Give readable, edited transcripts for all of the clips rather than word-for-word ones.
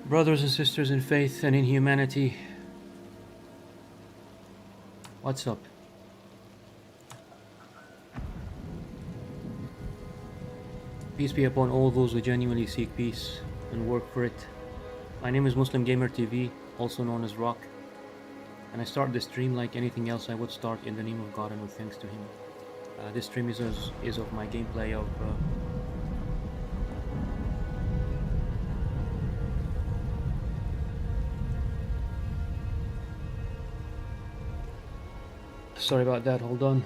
Brothers and sisters in faith and in humanity, what's up? Peace be upon all those who genuinely seek peace and work for it. My name is MuslimGamerTV, also known as Rock, and I start this stream like anything else I would start, in the name of God and with thanks to Him. This stream is of my gameplay of sorry about that, hold on.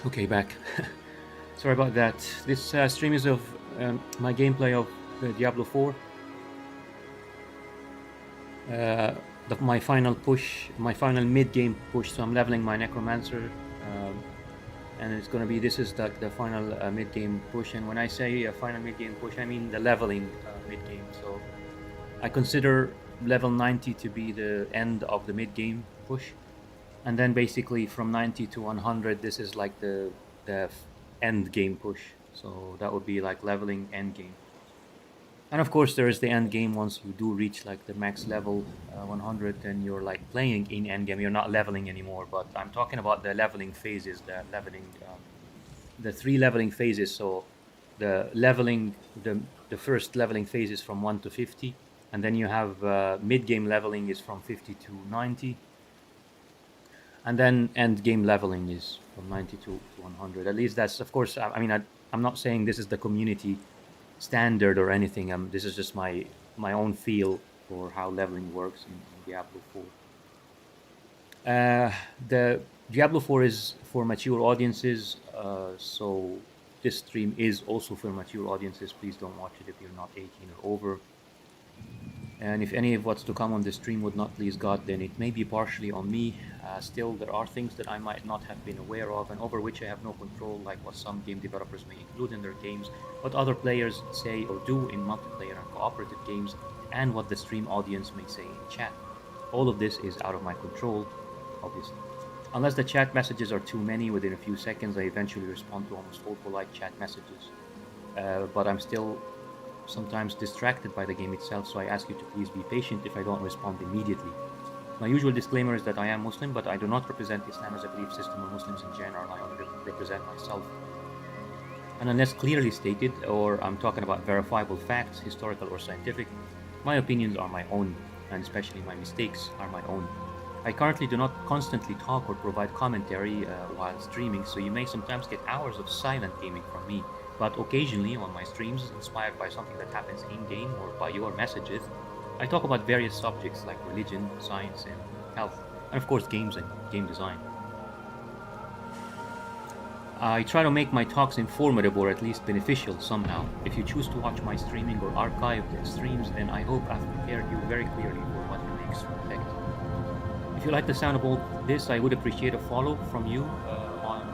Okay, back. Sorry about that. This stream is of my gameplay of Diablo 4. My final push, my final mid-game push. So I'm leveling my Necromancer, and it's gonna be, this is the final mid-game push. And when I say a final mid-game push, I mean the leveling mid-game. So I consider level 90 to be the end of the mid-game push. And then basically from 90 to 100, this is like the end game push. So that would be like leveling end game. And of course there is the end game. Once you do reach like the max level 100, then you're like playing in end game. You're not leveling anymore. But I'm talking about the leveling phases, the leveling, the 3 leveling phases. So the leveling, the first leveling phase is from 1 to 50, and then you have mid game leveling is from 50 to 90. And then end game leveling is from 90 to 100. At least that's, of course, I mean, I'm not saying this is the community standard or anything. This is just my own feel for how leveling works in Diablo 4. The Diablo 4 is for mature audiences, so this stream is also for mature audiences. Please don't watch it if you're not 18 or over. And if any of what's to come on the stream would not please God, then it may be partially on me. Still, there are things that I might not have been aware of and over which I have no control, like what some game developers may include in their games, what other players say or do in multiplayer and cooperative games, and what the stream audience may say in chat. All of this is out of my control, obviously. Unless the chat messages are too many, within a few seconds I eventually respond to almost all polite chat messages. But I'm still sometimes distracted by the game itself, so I ask you to please be patient if I don't respond immediately. My usual disclaimer is that I am Muslim, but I do not represent Islam as a belief system or Muslims in general. I only represent myself. And unless clearly stated, or I'm talking about verifiable facts, historical or scientific, my opinions are my own, and especially my mistakes are my own. I currently do not constantly talk or provide commentary while streaming, so you may sometimes get hours of silent gaming from me. But occasionally on my streams, inspired by something that happens in-game or by your messages, I talk about various subjects like religion, science, and health, and of course games and game design. I try to make my talks informative or at least beneficial somehow. If you choose to watch my streaming or archived streams, then I hope I've prepared you very clearly for what you may expect. If you like the sound of all this, I would appreciate a follow from you on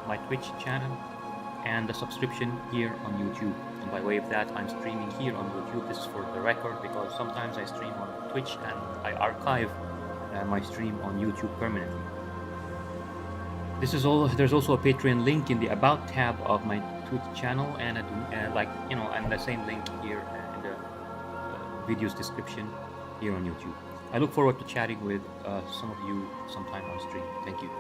my Twitch channel and a subscription here on YouTube. And by way of that, I'm streaming here on YouTube. This is for the record, because sometimes I stream on Twitch and I archive my stream on YouTube permanently. This is all. There's also a Patreon link in the About tab of my Twitch channel, and and the same link here in the video's description here on YouTube. I look forward to chatting with some of you sometime on stream. Thank you.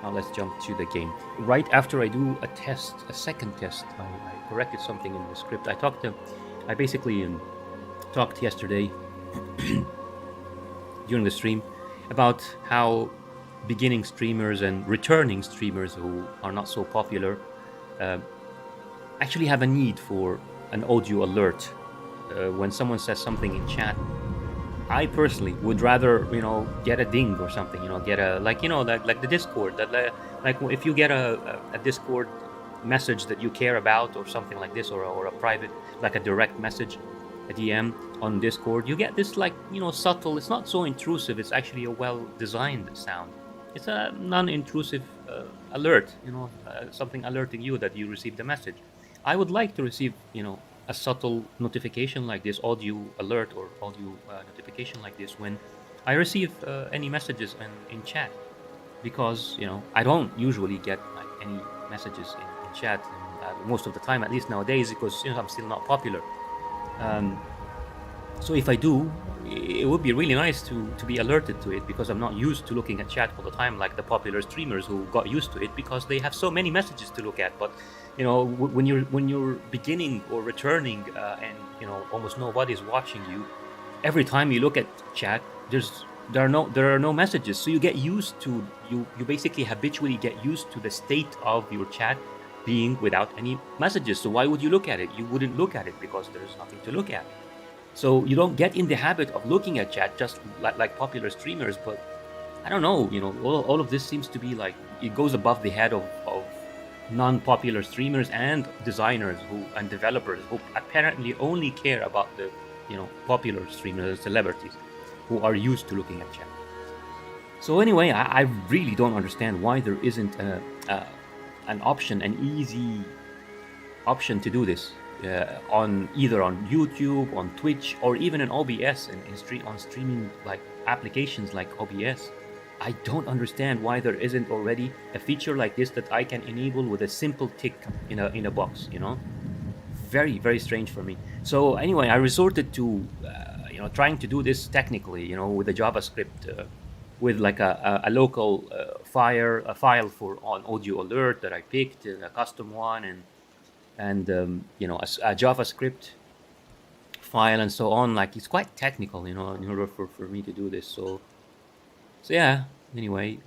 Now let's jump to the game. Right after I do a second test, I corrected something in the script. I basically talked yesterday during the stream about how beginning streamers and returning streamers who are not so popular actually have a need for an audio alert. When someone says something in chat I personally would rather, get a ding or something, get a, like, like the Discord, like if you get a Discord message that you care about or something like this, or a private, like a direct message, a DM on Discord, you get this, like, subtle, it's not so intrusive, it's actually a well-designed sound. It's a non-intrusive alert, something alerting you that you received a message. I would like to receive, a subtle notification like this, audio alert or audio notification like this when I receive any messages in chat, because I don't usually get like any messages in chat, and, most of the time, at least nowadays, because I'm still not popular. Um, so if I do, it would be really nice to be alerted to it, because I'm not used to looking at chat all the time like the popular streamers who got used to it because they have so many messages to look at. But when you're beginning or returning, and almost nobody's watching you, every time you look at chat, there are no messages, so you get used to, you basically habitually get used to the state of your chat being without any messages. So why would you look at it? You wouldn't look at it because there's nothing to look at. So you don't get in the habit of looking at chat, just like popular streamers. But I don't know, all of this seems to be like, it goes above the head of non-popular streamers and designers and developers who apparently only care about the popular streamers, celebrities, who are used to looking at chat. So anyway, I really don't understand why there isn't an option, an easy option to do this, on either on YouTube, on Twitch, or even in OBS, and on streaming like applications like OBS. I don't understand why there isn't already a feature like this that I can enable with a simple tick in a box. Very, very strange for me. So anyway, I resorted to trying to do this technically, with a JavaScript, with like a local file for on audio alert that I picked, a custom one, and a JavaScript file and so on. Like, it's quite technical, in order for me to do this. So yeah. Anyway,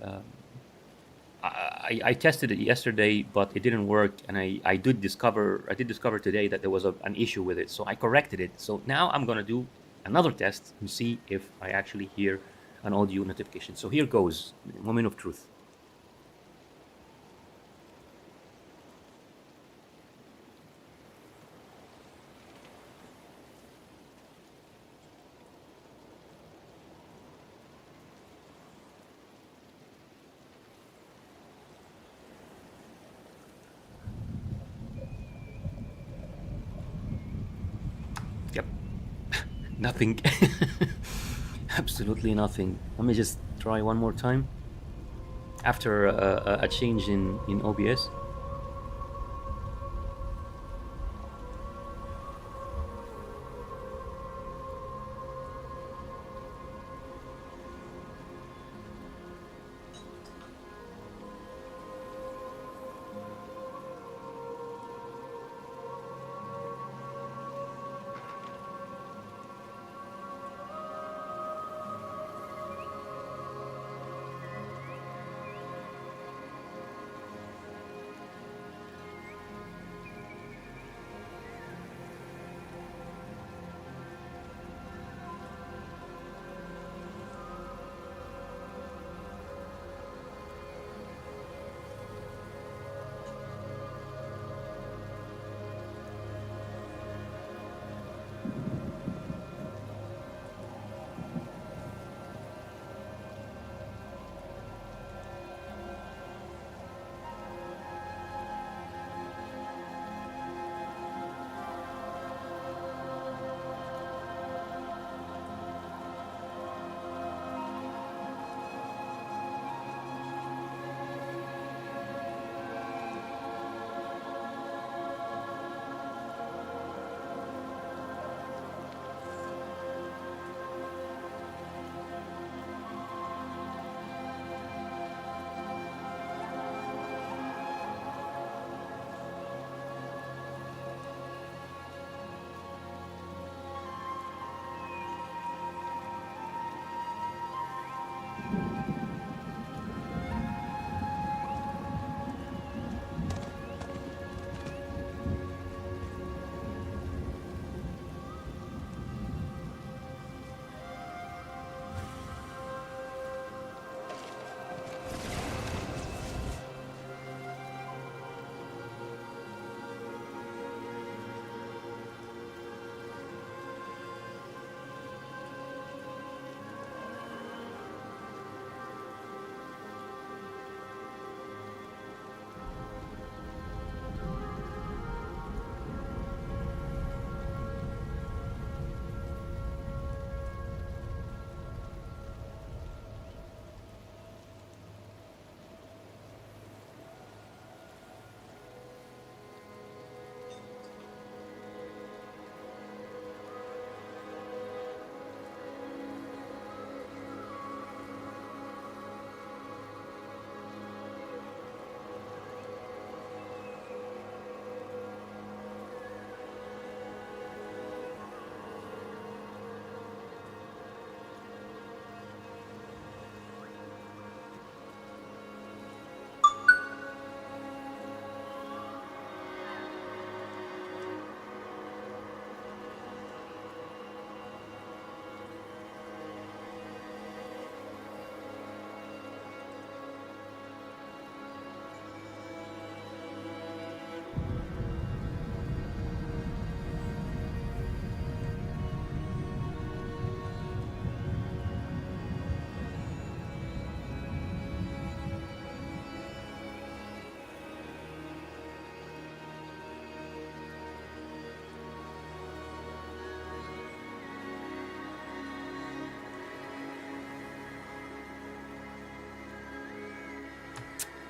I tested it yesterday, but it didn't work, and I did discover today that there was an issue with it. So I corrected it. So now I'm gonna do another test to see if I actually hear an audio notification. So here goes, moment of truth. Yep. Nothing. Absolutely nothing. Let me just try one more time after a change in OBS.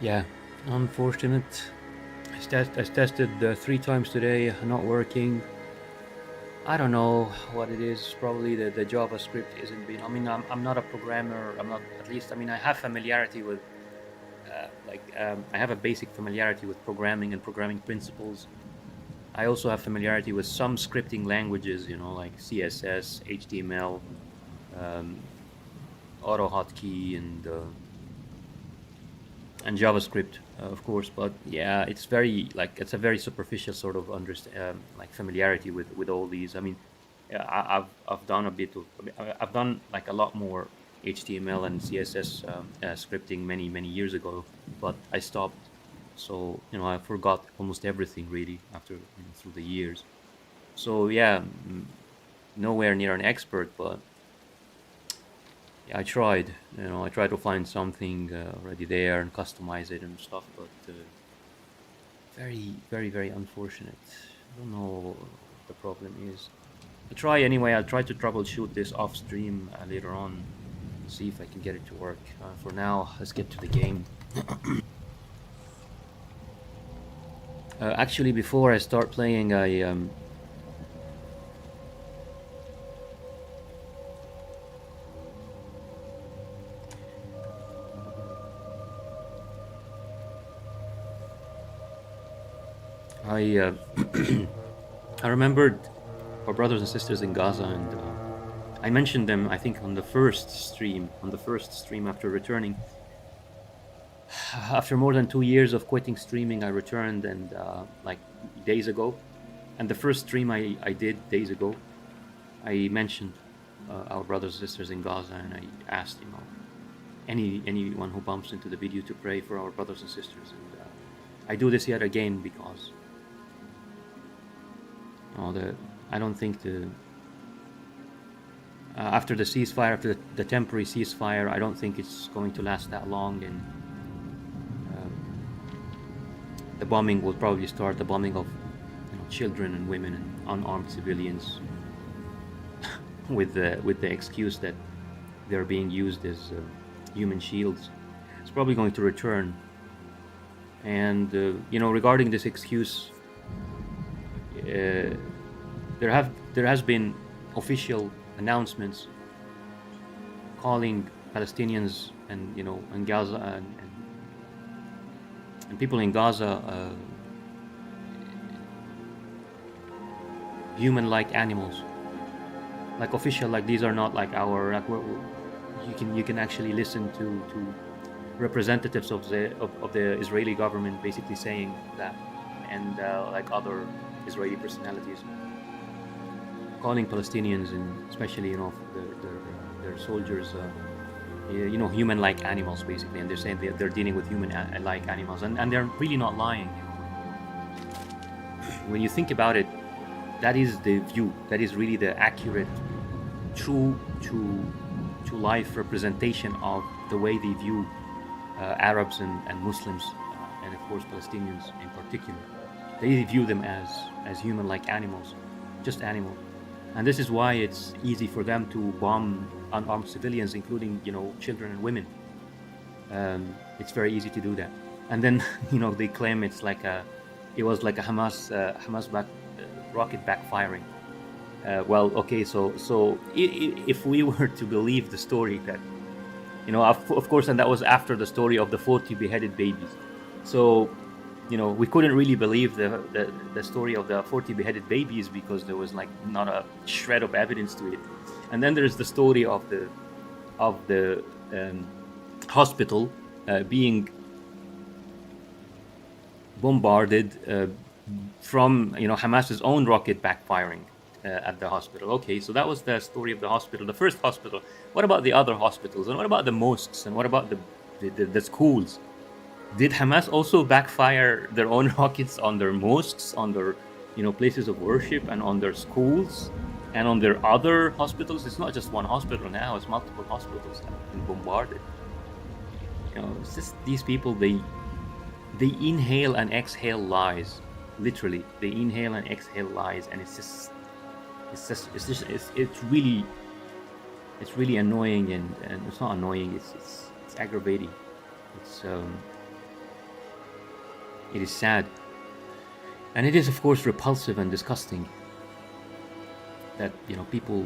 Yeah, unfortunate. I tested 3 times today, not working. I don't know what it is. Probably the JavaScript isn't being. I mean, I'm not a programmer. I'm not, at least. I mean, I have familiarity with, I have a basic familiarity with programming and programming principles. I also have familiarity with some scripting languages, like CSS, HTML, um, AutoHotkey, and JavaScript, of course. But yeah, it's a very superficial sort of like familiarity with all these. I mean, yeah, I've done a bit of I've done like a lot more HTML and CSS scripting many years ago, but I stopped. So I forgot almost everything really after through the years. So yeah, nowhere near an expert, but yeah, I tried. I tried to find something already there and customize it and stuff, but very unfortunate. I don't know what the problem is. I'll try anyway. I'll try to troubleshoot this off stream later on, see if I can get it to work. For now, let's get to the game. Actually, before I start playing, I I remembered our brothers and sisters in Gaza, and I mentioned them, I think, on the first stream. After returning, after more than 2 years of quitting streaming, I returned, and like days ago, and the first stream I did days ago, I mentioned our brothers and sisters in Gaza, and I asked, anyone who bumps into the video to pray for our brothers and sisters, and I do this yet again because I don't think after the ceasefire, after the temporary ceasefire, I don't think it's going to last that long, and the bombing will probably start. The bombing of children and women and unarmed civilians, with the excuse that they're being used as human shields. It's probably going to return, and regarding this excuse, there has been official announcements calling Palestinians and Gaza and people in Gaza human-like animals, like official, like these are not like our, like you can actually listen to representatives of the Israeli government basically saying that, and like other Israeli personalities calling Palestinians, and especially their soldiers human-like animals basically, and they're saying they're dealing with human-like animals, and they're really not lying. When you think about it, that is the view, that is really the accurate, true to life representation of the way they view Arabs and Muslims, and of course Palestinians in particular. They view them as human-like animals, just animals. And this is why it's easy for them to bomb unarmed civilians, including children and women. It's very easy to do that. And then they claim it was like a Hamas rocket backfiring. Well, okay, so if we were to believe the story that of course, and that was after the story of the 40 beheaded babies. So we couldn't really believe the story of the 40 beheaded babies because there was like not a shred of evidence to it. And then there's the story of the hospital being bombarded from Hamas's own rocket backfiring at the hospital. Okay, so that was the story of the hospital, the first hospital. What about the other hospitals? And what about the mosques? And what about the schools? Did Hamas also backfire their own rockets on their mosques, on their places of worship, and on their schools, and on their other hospitals? It's not just one hospital now; it's multiple hospitals that have been bombarded. It's just these people. They inhale and exhale lies. Literally, they inhale and exhale lies, and it's really annoying, and it's not annoying. It's aggravating. It's It is sad. And it is, of course, repulsive and disgusting that, people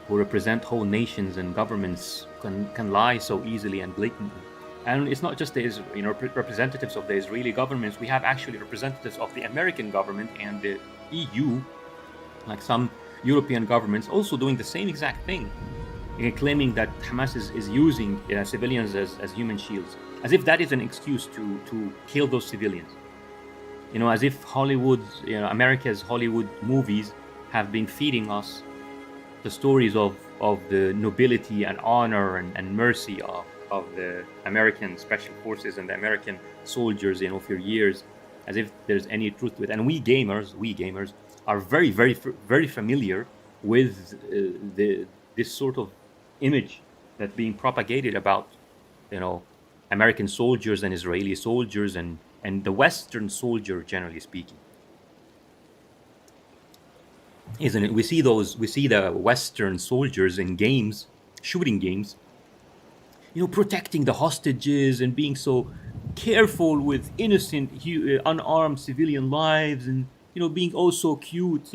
who represent whole nations and governments can lie so easily and blatantly. And it's not just the representatives of the Israeli governments. We have actually representatives of the American government and the EU, like some European governments, also doing the same exact thing, claiming that Hamas is using civilians as human shields, as if that is an excuse to kill those civilians. As if Hollywood, America's Hollywood movies have been feeding us the stories of the nobility and honor and mercy of the American special forces and the American soldiers, for years, as if there's any truth to it. And we gamers are very, very, very familiar with this sort of image that's being propagated about, American soldiers and Israeli soldiers and the Western soldier, generally speaking. Isn't it? We see the Western soldiers in games, shooting games, protecting the hostages and being so careful with innocent, unarmed civilian lives, and being oh so cute,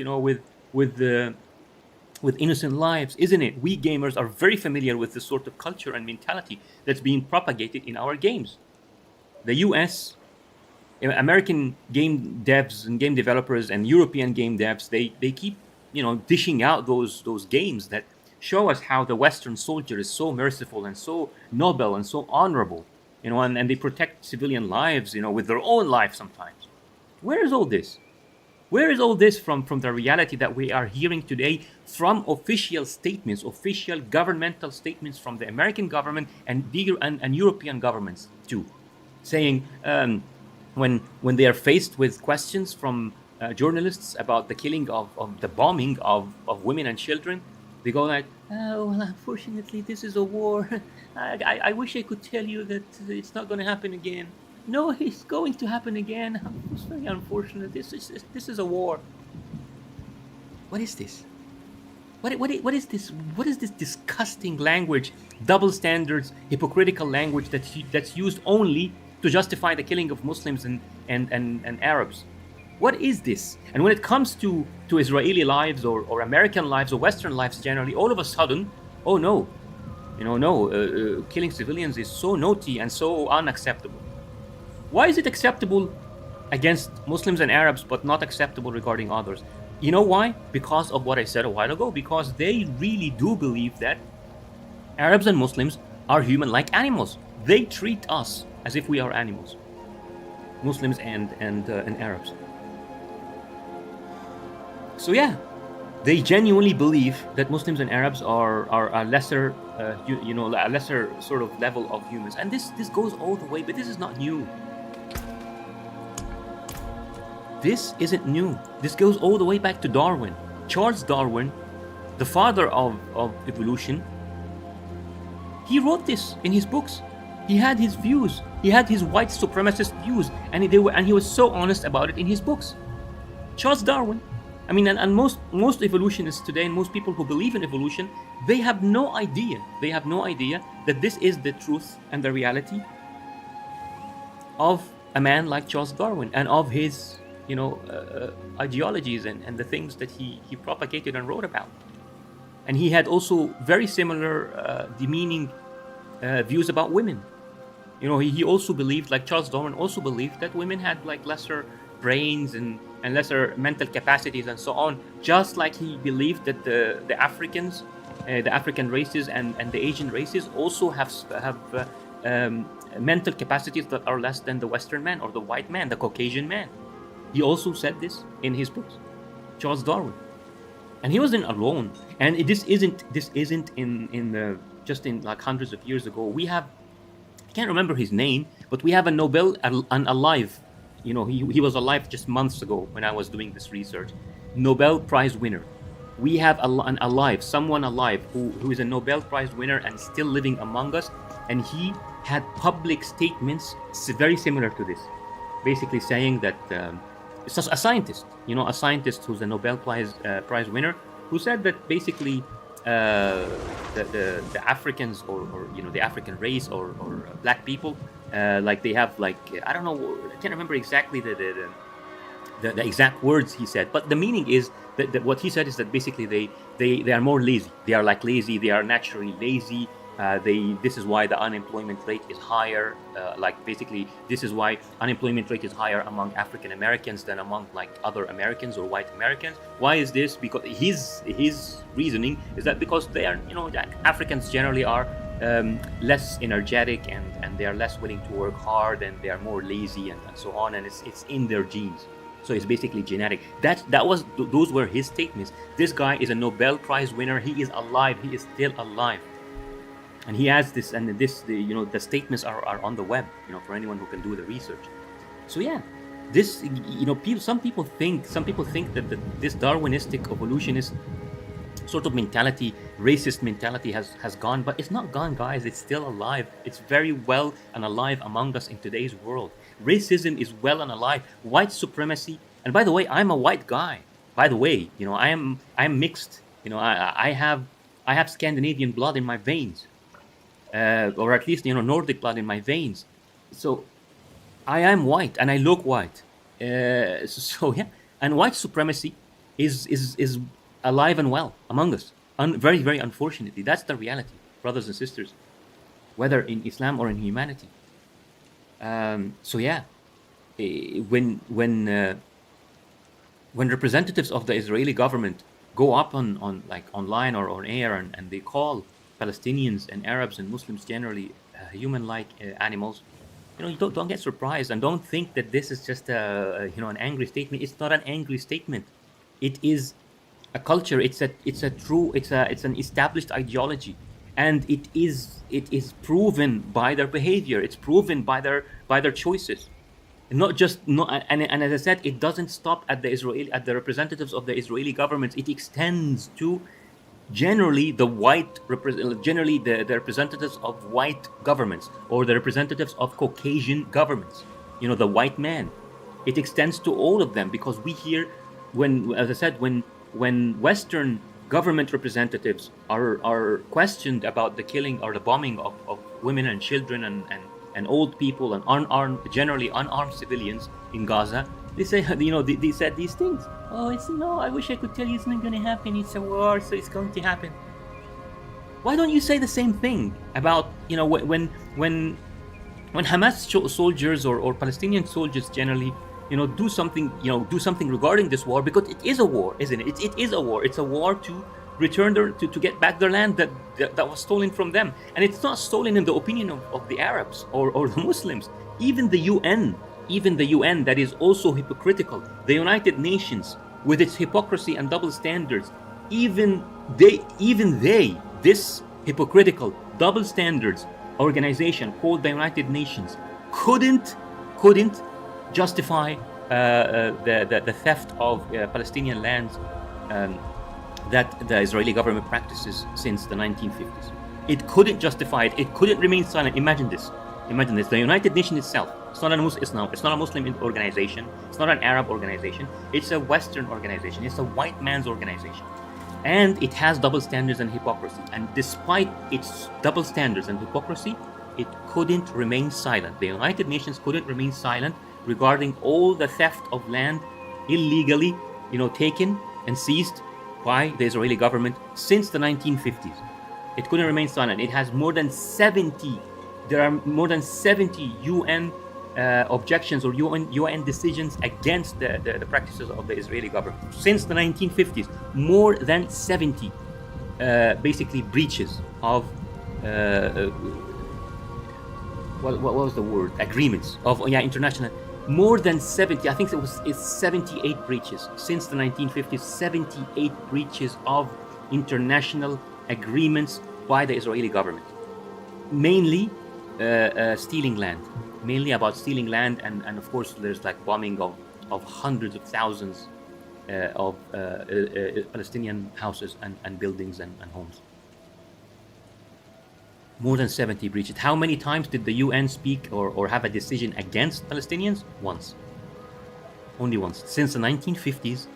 with innocent lives, isn't it? We gamers are very familiar with this sort of culture and mentality that's being propagated in our games. The U.S., American game devs and game developers and European game devs, they keep dishing out those games that show us how the Western soldier is so merciful and so noble and so honorable, and they protect civilian lives, with their own life sometimes. Where is all this? Where is all this from the reality that we are hearing today from official statements, official governmental statements from the American government and European governments too, saying when they are faced with questions from journalists about the killing of the bombing of women and children, they go like, oh, well, unfortunately, this is a war. I wish I could tell you that it's not going to happen again. No, it's going to happen again. It's very unfortunate. This is a war. What is this? What is this? What is this disgusting language, double standards, hypocritical language that's used only to justify the killing of Muslims and Arabs? What is this? And when it comes to Israeli lives or American lives or Western lives generally, all of a sudden, oh no, killing civilians is so naughty and so unacceptable. Why is it acceptable against Muslims and Arabs but not acceptable regarding others? You know why? Because of what I said a while ago. Because they really do believe that Arabs and Muslims are human-like animals. They treat us as if we are animals, Muslims and Arabs. So yeah, they genuinely believe that Muslims and Arabs are a lesser, a lesser sort of level of humans, and this goes all the way. But this is not new. This isn't new. This goes all the way back to Darwin. Charles Darwin, the father of evolution, he wrote this in his books. He had his views. He had his white supremacist views, and he was so honest about it in his books. Charles Darwin. I mean, and most evolutionists today, and most people who believe in evolution, they have no idea. They have no idea that this is the truth and the reality of a man like Charles Darwin and of his ideologies and the things that he propagated and wrote about. And he had also very similar demeaning views about women. He also believed, like Charles Darwin also believed, that women had like lesser brains and lesser mental capacities and so on, just like he believed that the Africans, the African races and the Asian races also have mental capacities that are less than the Western man or the white man, the Caucasian man. He also said this in his books, Charles Darwin, and he wasn't alone. And this isn't in just in like hundreds of years ago. We have, I can't remember his name, but we have a Nobel alive. He was alive just months ago when I was doing this research. Nobel Prize winner. We have someone alive who is a Nobel Prize winner and still living among us. And he had public statements very similar to this, basically saying that it's a scientist, a scientist who's a Nobel Prize winner, who said that basically the Africans or the African race or black people Like they have like I don't know, I can't remember exactly the exact words he said, but the meaning is that what he said is that basically they are more lazy. They are like lazy. They are naturally lazy. This is why the unemployment rate is higher. Like basically, this is why unemployment rate is higher among African Americans than among like other Americans or white Americans. Why is this? Because his reasoning is that because they are, you know, like Africans generally are less energetic and they are less willing to work hard and they are more lazy and so on, and it's in their genes. So it's basically genetic. Those were his statements. This guy is a Nobel Prize winner. He is alive. He is still alive. And he has this, and the statements are on the web, you know, for anyone who can do the research. So yeah, this, you know, some people think that this Darwinistic evolutionist sort of mentality, racist mentality has gone, but it's not gone, guys. It's still alive. It's very well and alive among us in today's world. Racism is well and alive. White supremacy, and by the way, I'm a white guy. By the way, you know, I'm mixed. You know, I have Scandinavian blood in my veins, or at least, you know, Nordic blood in my veins. So I am white and I look white. So yeah, and white supremacy is alive and well among us. Very, very unfortunately, that's the reality, brothers and sisters, whether in Islam or in humanity. So yeah, when representatives of the Israeli government go up on like online or on air and they call Palestinians and Arabs and Muslims generally human-like animals, you know, you don't get surprised and don't think that this is just an angry statement. It's not an angry statement. It is a culture. It's an established ideology, and it is proven by their behavior. It's proven by their choices, and and as I said, it doesn't stop at the representatives of the Israeli government. It extends to generally the representatives of white governments or the representatives of Caucasian governments. You know, the white man. It extends to all of them, because we hear as I said, when Western government representatives are questioned about the killing or the bombing of women and children and old people and generally unarmed civilians in Gaza, they say, you know, they said these things. Oh, I wish I could tell you it's not going to happen. It's a war, so it's going to happen. Why don't you say the same thing about, you know, when Hamas soldiers or Palestinian soldiers generally, you know, do something regarding this war, because it is a war, isn't it? It is a war. It's a war to return to get back their land that was stolen from them. And it's not stolen in the opinion of the Arabs or the Muslims. Even the UN that is also hypocritical. The United Nations, with its hypocrisy and double standards, even they, this hypocritical double standards organization called the United Nations, couldn't justify the theft of Palestinian lands that the Israeli government practices since the 1950s. It couldn't justify it. It couldn't remain silent. Imagine this. The United Nations itself. It's not a Muslim organization. It's not an Arab organization. It's a Western organization. It's a white man's organization. And it has double standards and hypocrisy. And despite its double standards and hypocrisy, it couldn't remain silent. The United Nations couldn't remain silent regarding all the theft of land illegally, you know, taken and seized by the Israeli government since the 1950s. It couldn't remain silent. It has more than 70. There are more than 70 UN objections or UN decisions against the practices of the Israeli government since the 1950s. More than 70 basically breaches of what was the word? Agreements of international. More than 70. I think it's 78 breaches since the 1950s. 78 breaches of international agreements by the Israeli government. Mainly stealing land. Mainly about stealing land, and of course there's like bombing of hundreds of thousands of Palestinian houses and buildings and homes. More than 70 breaches. How many times did the UN speak or have a decision against Palestinians? Once. Only once. Since the 1950s,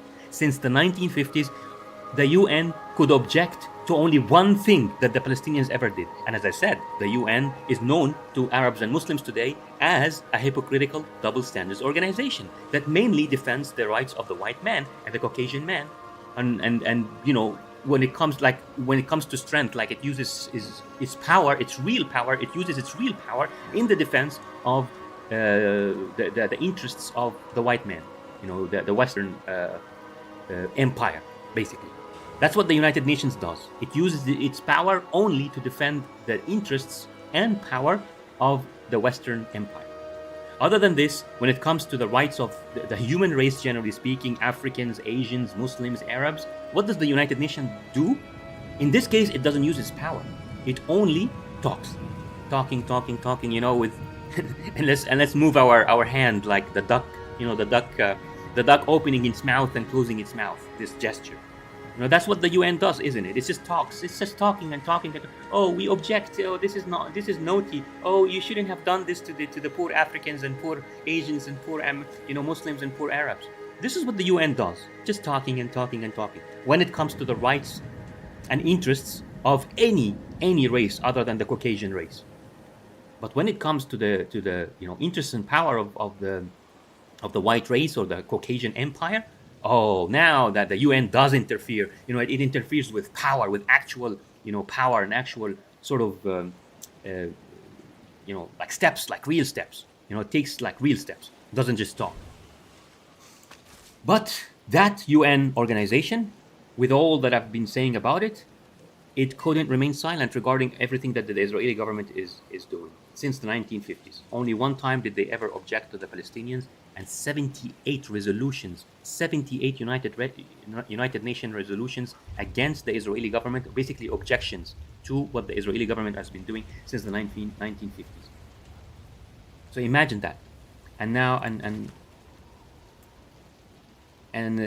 the UN could object to only one thing that the Palestinians ever did. And as I said, the UN is known to Arabs and Muslims today as a hypocritical double standards organization that mainly defends the rights of the white man and the Caucasian man. And you know, when it comes to strength, like it uses its power, its real power, it uses its real power in the defense of the interests of the white man, you know, the Western empire, basically. That's what the United Nations does. It uses its power only to defend the interests and power of the Western empire. Other than this, when it comes to the rights of the human race, generally speaking, Africans, Asians, Muslims, Arabs, what does the United Nations do? In this case, it doesn't use its power. It only talks. Talking, you know, with and let's move our hand like the duck, you know, the duck opening its mouth and closing its mouth, this gesture. You know, that's what the UN does, isn't it? It just talks. It's just talking and talking. Oh, we object. Oh, this is naughty. Oh, you shouldn't have done this to the poor Africans and poor Asians and poor Muslims and poor Arabs. This is what the UN does. Just talking and talking and talking. When it comes to the rights and interests of any race other than the Caucasian race. But when it comes to the interests and power of the white race or the Caucasian empire, oh, now that the UN does interfere, you know, it interferes with power, with actual, power and actual sort of, like steps, like real steps. You know, it takes like real steps. It doesn't just talk. But that UN organization, with all that I've been saying about it, it couldn't remain silent regarding everything that the Israeli government is doing since the 1950s. Only one time did they ever object to the Palestinians, and 78 resolutions, 78 United Nations resolutions against the Israeli government, basically objections to what the Israeli government has been doing since the 1950s. So imagine that. And now,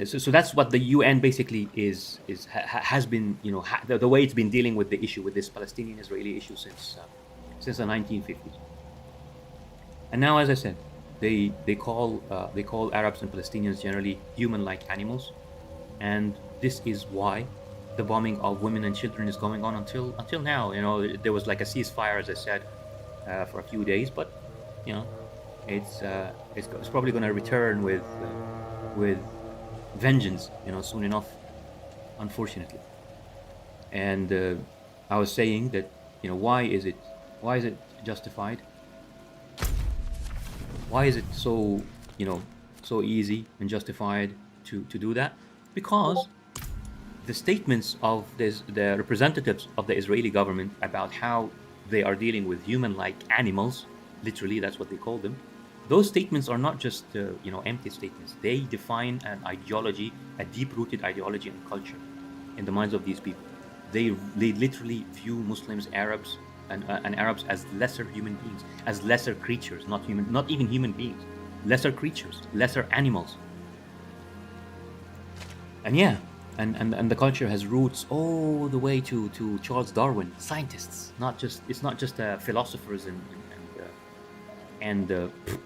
so that's what the UN basically has been, the way it's been dealing with the issue, with this Palestinian-Israeli issue since the 1950s. And now, as I said, they call Arabs and Palestinians generally human-like animals, and this is why the bombing of women and children is going on until now. You know, there was like a ceasefire, as I said, for a few days, but it's probably going to return with vengeance, soon enough, unfortunately. And I was saying that, why is it justified? Why is it so easy and justified to do that? Because the statements of the representatives of the Israeli government about how they are dealing with human-like animals, literally that's what they call them, those statements are not just empty statements. They define an ideology, a deep-rooted ideology and culture in the minds of these people. They literally view Muslims, Arabs, and Arabs as lesser human beings, as lesser creatures, not even human beings, lesser creatures, lesser animals. And yeah, and the culture has roots all the way to Charles Darwin, scientists. It's not just philosophers and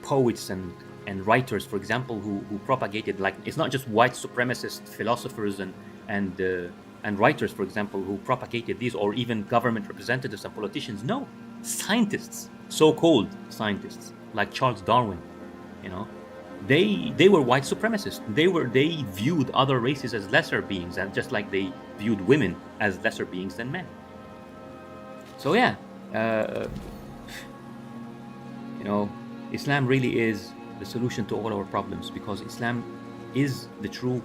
poets and writers, for example, who propagated, like, it's not just white supremacist philosophers and writers, for example, who propagated these, or even government representatives and politicians. No, scientists, so-called scientists, like Charles Darwin, they were white supremacists. They viewed other races as lesser beings, and just like they viewed women as lesser beings than men. So yeah, Islam really is the solution to all our problems, because Islam is the true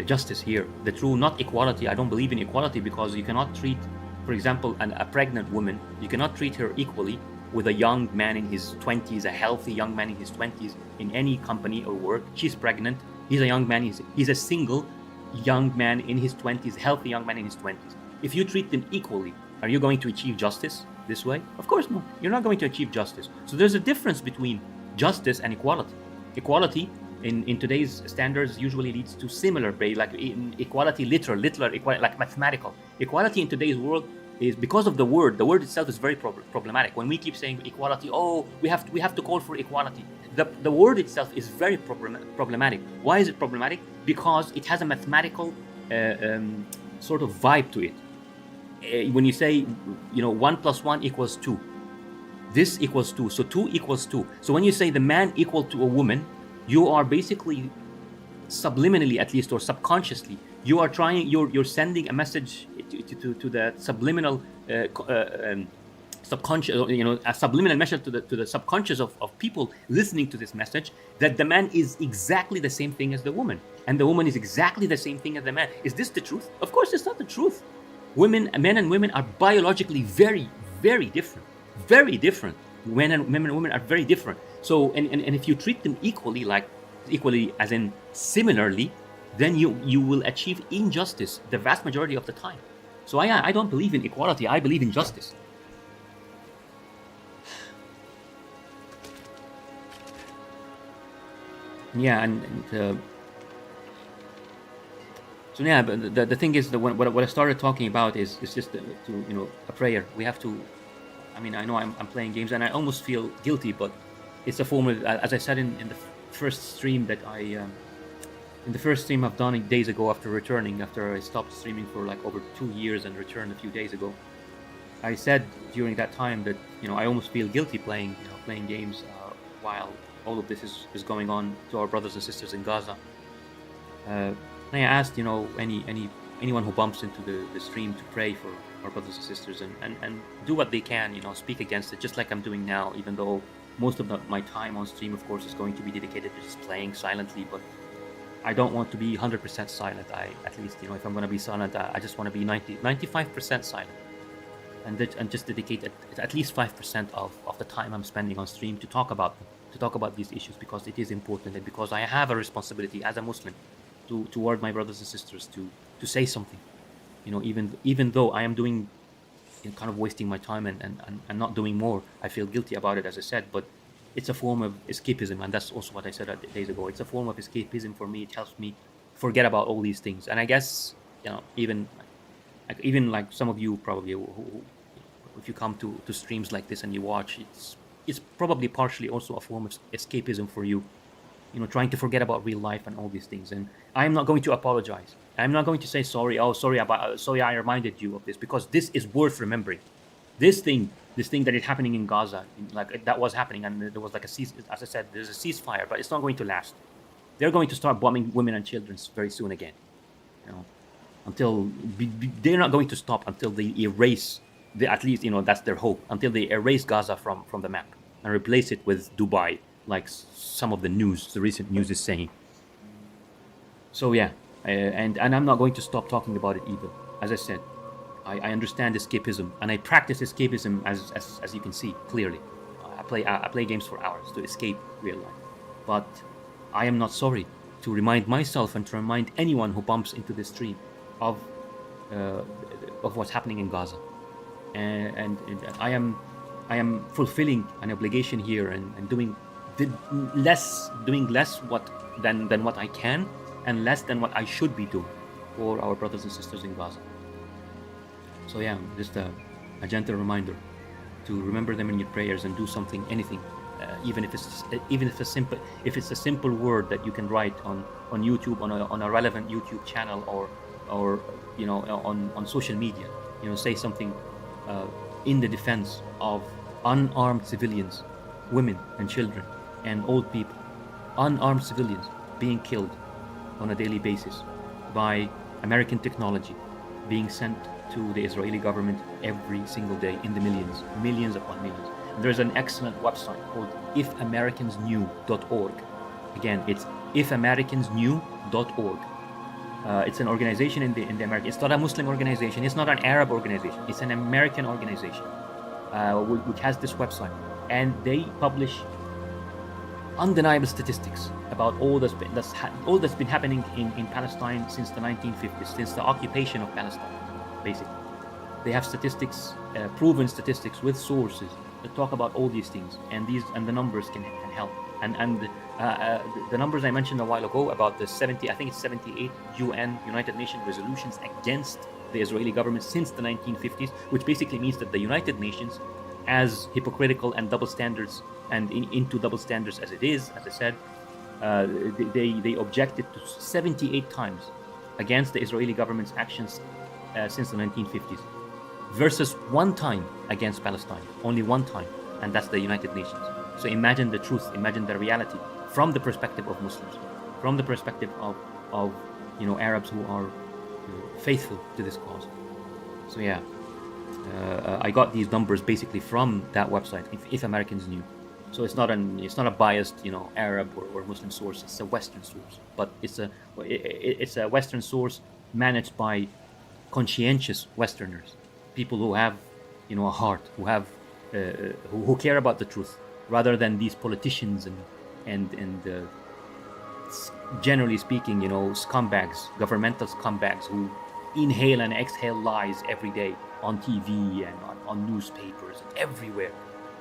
justice here, the true, not equality. I don't believe in equality, because you cannot treat, for example, a pregnant woman, you cannot treat her equally with a young man in his 20s, a healthy young man in his 20s in any company or work. She's pregnant, he's a young man, he's a single young man in his 20s, healthy young man in his 20s. If you treat them equally, are you going to achieve justice this way? Of course no, you're not going to achieve justice. So there's a difference between justice and equality. Equality in today's standards usually leads to similar, like equality, literal equality, like mathematical. Equality in today's world is, because of the word itself is very problematic. When we keep saying equality, we have to call for equality. The word itself is very problematic. Why is it problematic? Because it has a mathematical sort of vibe to it. When you say, 1 + 1 = 2, this equals 2, so 2 equals 2. So when you say the man equal to a woman, you are basically subliminally, at least, or subconsciously, you're sending a message to the subliminal subconscious, a subliminal message to the subconscious of people listening to this message, that the man is exactly the same thing as the woman, and the woman is exactly the same thing as the man. Is this the truth? Of course, it's not the truth. Men and women are biologically very, very different. Very different. Men and women are very different. So, and if you treat them equally, as in similarly, then you will achieve injustice the vast majority of the time. So I don't believe in equality. I believe in justice. Yeah, so yeah, but the thing is that what I started talking about is just a prayer. We have to. I mean, I know I'm playing games and I almost feel guilty, but it's a form of, as I said in the first stream that in the first stream I've done days ago after I stopped streaming for like over 2 years and returned a few days ago. I said during that time that I almost feel guilty playing games while all of this is going on to our brothers and sisters in Gaza. And I asked anyone who bumps into the stream to pray for our brothers and sisters and do what they can, speak against it, just like I'm doing now, even though most of my time on stream, of course, is going to be dedicated to just playing silently. But I don't want to be 100% silent. At least, if I'm going to be silent, I just want to be 95% silent, and just dedicate at least 5% of the time I'm spending on stream to talk about these issues, because it is important, and because I have a responsibility as a Muslim toward my brothers and sisters to say something. Even though I am doing, kind of wasting my time and not doing more, I feel guilty about it, as I said. But it's a form of escapism, and that's also what I said days ago. It's a form of escapism for me. It helps me forget about all these things. And I guess even like some of you probably, who if you come to streams like this and you watch, it's probably partially also a form of escapism for you. Trying to forget about real life and all these things. And I'm not going to apologize. I'm not going to say sorry. Oh, sorry I reminded you of this, because this is worth remembering. This thing that is happening in Gaza, like that was happening, and there was like as I said, there's a ceasefire, but it's not going to last. They're going to start bombing women and children very soon again. Until they're not going to stop until they erase at least that's their hope, until they erase Gaza from the map and replace it with Dubai, like some of the recent news is saying. So yeah, and I'm not going to stop talking about it either. As I said, I understand escapism, and I practice escapism as you can see clearly. I play games for hours to escape real life, but I am not sorry to remind myself and to remind anyone who bumps into this stream of what's happening in Gaza, and I am fulfilling an obligation here and doing less than what I can, and less than what I should be doing for our brothers and sisters in Gaza. So yeah, just a gentle reminder to remember them in your prayers and do something, anything, even if it's a simple word that you can write on YouTube, on a relevant YouTube channel, or on social media. Say something in the defense of unarmed civilians, women and children and old people, unarmed civilians being killed on a daily basis by American technology, being sent to the Israeli government every single day in the millions upon millions. And there's an excellent website called ifamericansknew.org. Again, it's ifamericansknew.org. It's an organization in the American. It's not a Muslim organization. It's not an Arab organization. It's an American organization, which has this website, and they publish undeniable statistics about all that's been happening in Palestine since the 1950s, since the occupation of Palestine. Basically, they have statistics, proven statistics with sources that talk about all these things, and the numbers can help. And the numbers I mentioned a while ago about the 78 United Nations resolutions against the Israeli government since the 1950s, which basically means that the United Nations, as hypocritical and double standards and into double standards as it is, as I said, they objected to 78 times against the Israeli government's actions since the 1950s, versus one time against Palestine, only one time, and that's the United Nations. So imagine the truth, imagine the reality from the perspective of Muslims, from the perspective of Arabs who are faithful to this cause. So yeah, I got these numbers basically from that website. If Americans knew, so it's not a biased Arab or Muslim source. It's a Western source, but it's a Western source managed by conscientious Westerners, people who have a heart, who have who care about the truth, rather than these politicians and generally speaking, scumbags, governmental scumbags who inhale and exhale lies every day on TV and on newspapers and everywhere.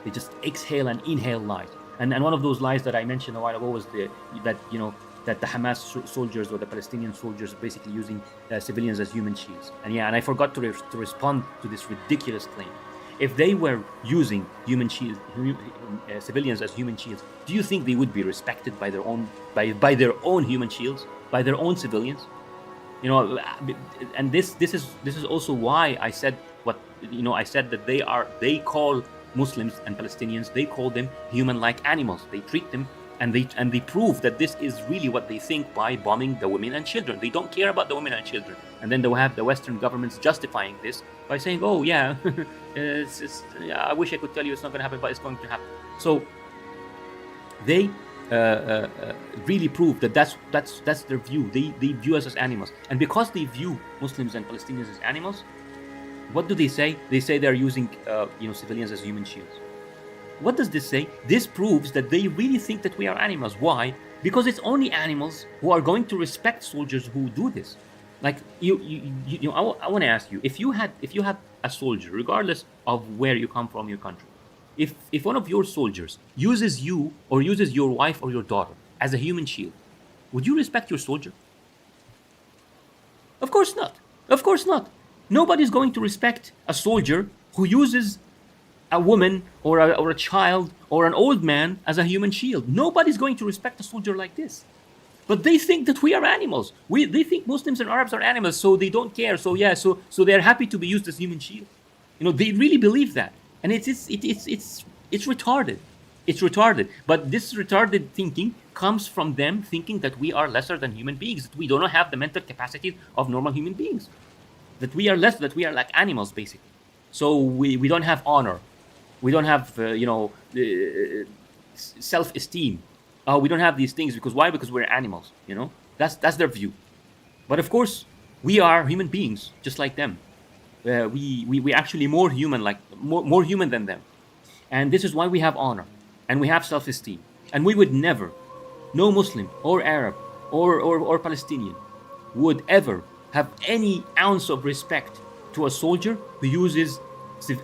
They just exhale and inhale lies. And one of those lies that I mentioned a while ago was that the Hamas soldiers or the Palestinian soldiers are basically using civilians as human shields. And I forgot to respond to this ridiculous claim. If they were using civilians as human shields, do you think they would be respected by their own human shields, by their own civilians? And this is also why I said I said that they call Muslims and Palestinians, they call them human-like animals. They treat them and they prove that this is really what they think by bombing the women and children. They don't care about the women and children. And then they'll have the Western governments justifying this by saying, "Oh yeah, I wish I could tell you it's not going to happen, but it's going to happen." So they really prove that that's their view. They view us as animals, and because they view Muslims and Palestinians as animals, what do they say? They say they're using civilians as human shields. What does this say? This proves that they really think that we are animals. Why? Because it's only animals who are going to respect soldiers who do this. Like I want to ask you, if you had a soldier, regardless of where you come from, your country, if one of your soldiers uses you or uses your wife or your daughter as a human shield, would you respect your soldier? Of course not. Of course not. Nobody's going to respect a soldier who uses a woman or a child or an old man as a human shield. Nobody's going to respect a soldier like this. But they think that we are animals. They think Muslims and Arabs are animals, so they don't care. So they're happy to be used as human shield. They really believe that, and it's retarded. It's retarded. But this retarded thinking comes from them thinking that we are lesser than human beings. That we do not have the mental capacity of normal human beings. That we are like animals, basically. So we don't have honor. We don't have self-esteem. We don't have these things because why? Because we're animals. That's their view. But of course, we are human beings, just like them. We actually more human than them, and this is why we have honor and we have self-esteem. And we would never, no Muslim or Arab or Palestinian would ever have any ounce of respect to a soldier who uses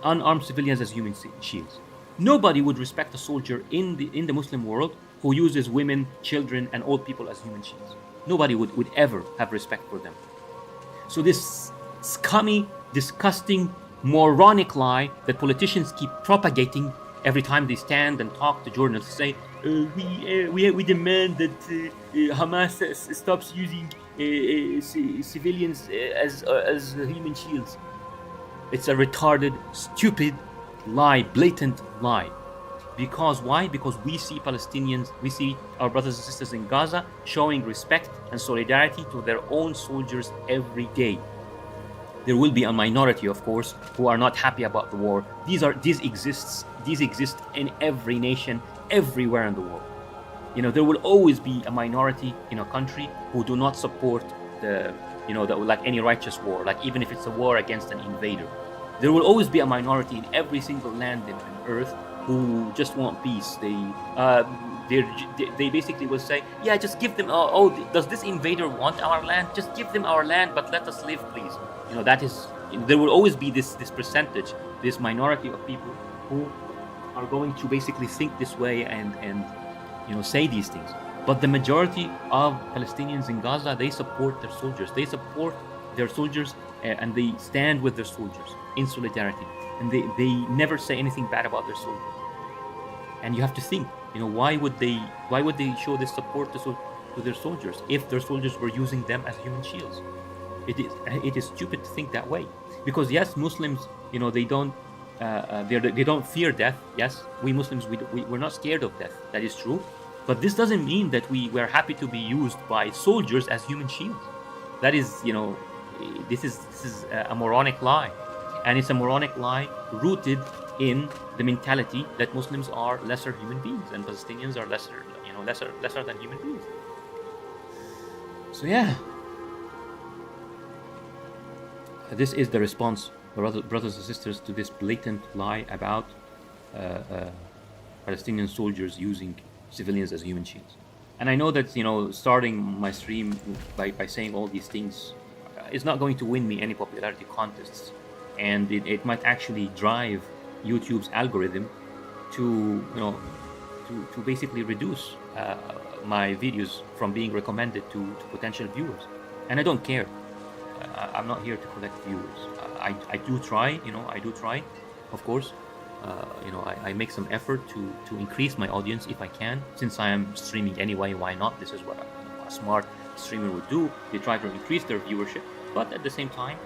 unarmed civilians as human shields. Nobody would respect a soldier in the Muslim world who uses women, children, and old people as human shields. Nobody would ever have respect for them. So this scummy, disgusting, moronic lie that politicians keep propagating every time they stand and talk to journalists, say, we demand that Hamas stops using civilians as human shields. It's a retarded, stupid lie, blatant lie. Because why? Because we see Palestinians, we see our brothers and sisters in Gaza showing respect and solidarity to their own soldiers every day. There will be a minority, of course, who are not happy about the war. These exist in every nation, everywhere in the world. There will always be a minority in a country who do not support like any righteous war, like even if it's a war against an invader. There will always be a minority in every single land on earth who just want peace. They basically will say, yeah, just give them. Does this invader want our land? Just give them our land, but let us live, please. That is. There will always be this percentage, this minority of people who are going to basically think this way and say these things. But the majority of Palestinians in Gaza, they support their soldiers. They support their soldiers and they stand with their soldiers in solidarity. And they never say anything bad about their soldiers. And you have to think, why would they show this support to their soldiers if their soldiers were using them as human shields? It is stupid to think that way, because yes, Muslims, they don't they don't fear death. Yes, we Muslims, we're not scared of death. That is true, but this doesn't mean that we're happy to be used by soldiers as human shields. That is, this is a moronic lie, and it's a moronic lie rooted in the mentality that Muslims are lesser human beings and Palestinians are lesser than human beings. So yeah, this is the response, brothers and sisters, to this blatant lie about Palestinian soldiers using civilians as human shields. And I know that starting my stream by saying all these things is not going to win me any popularity contests, and it might actually drive YouTube's algorithm to to basically reduce my videos from being recommended to potential viewers. And I don't care. I'm not here to collect viewers. I do try, I do try, of course. I make some effort to increase my audience if I can, since I am streaming anyway. Why not? This is what a smart streamer would do. They try to increase their viewership, but at the same time,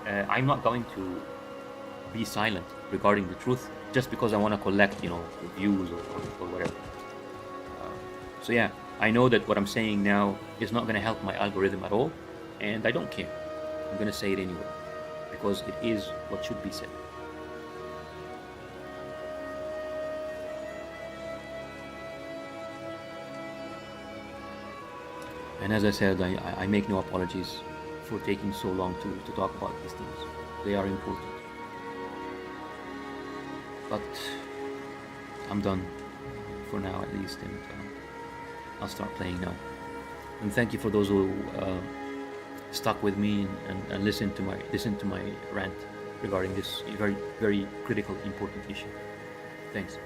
I'm not going to be silent regarding the truth just because I want to collect, views or whatever. So yeah, I know that what I'm saying now is not going to help my algorithm at all, and I don't care. I'm going to say it anyway because it is what should be said. And as I said, I make no apologies for taking so long to talk about these things. They are important. But I'm done for now, at least, and I'll start playing now. And thank you for those who stuck with me and listened to my rant regarding this very, very critical, important issue. Thanks.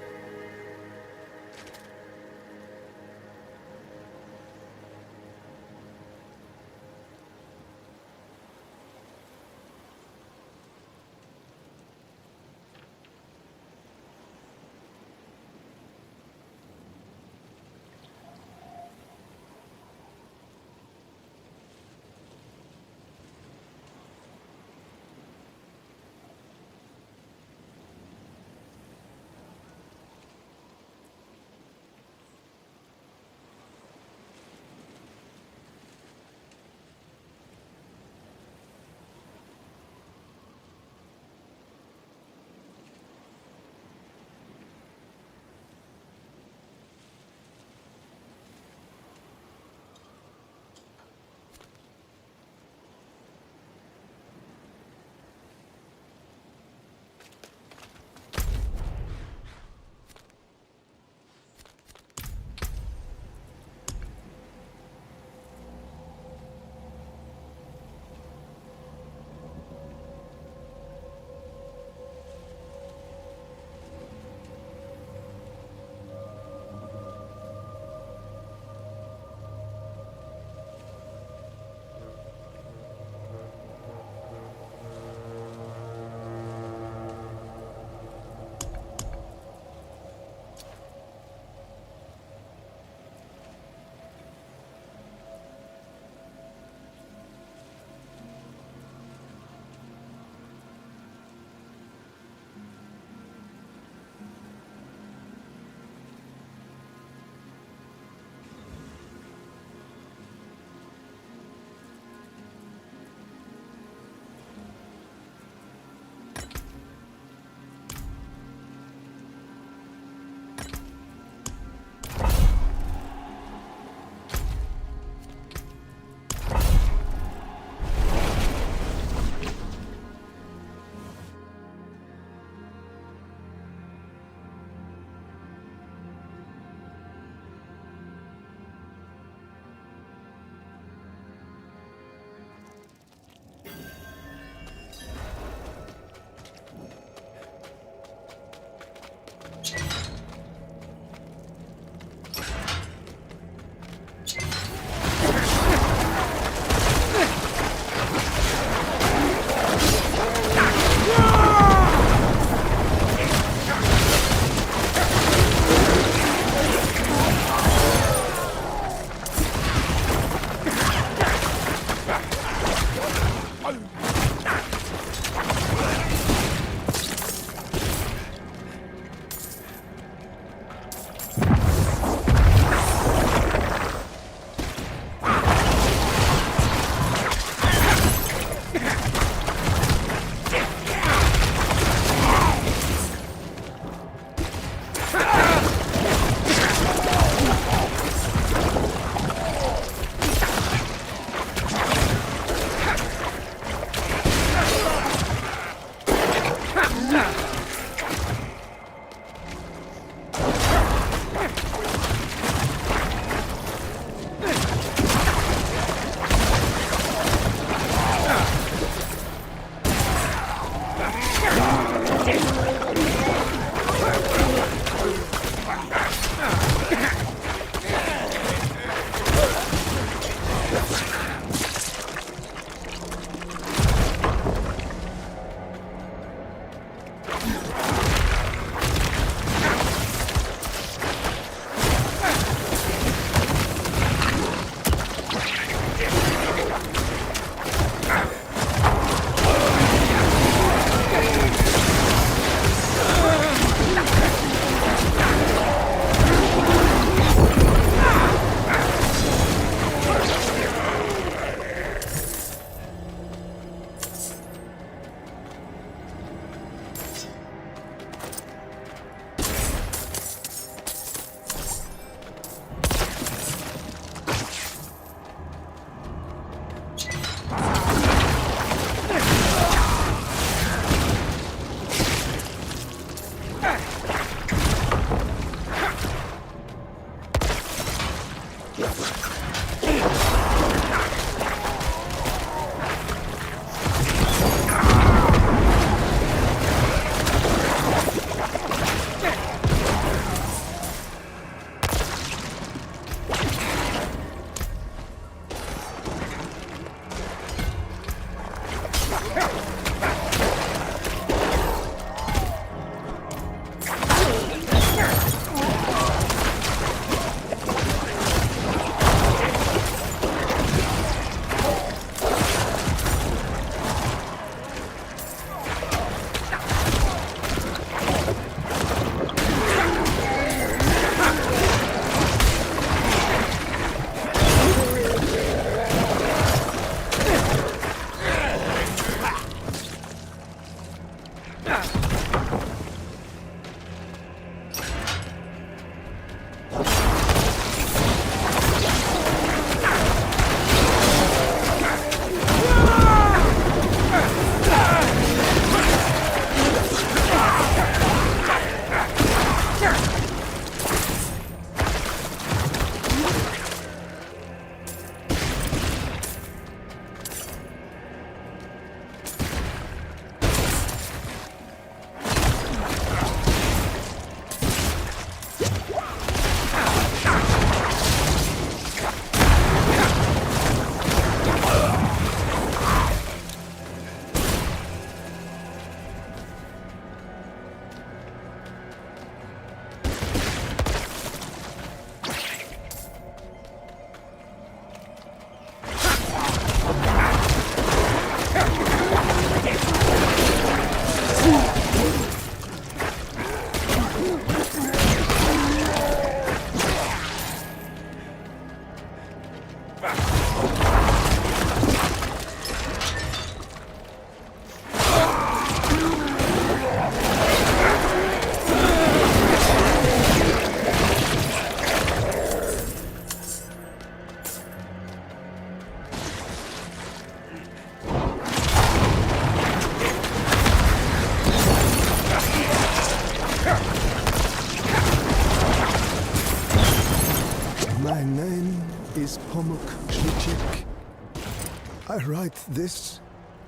I write this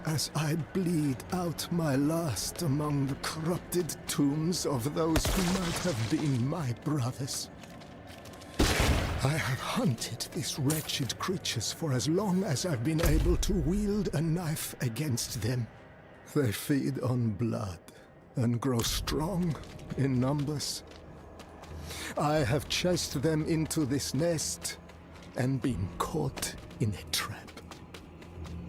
as I bleed out my last among the corrupted tombs of those who might have been my brothers. I have hunted these wretched creatures for as long as I've been able to wield a knife against them. They feed on blood and grow strong in numbers. I have chased them into this nest and been caught in a trap.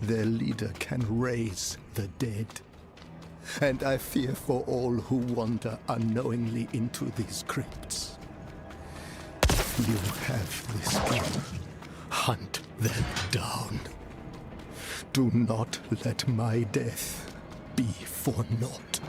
their leader can raise the dead. And I fear for all who wander unknowingly into these crypts. You have this skill. Hunt them down. Do not let my death be for naught.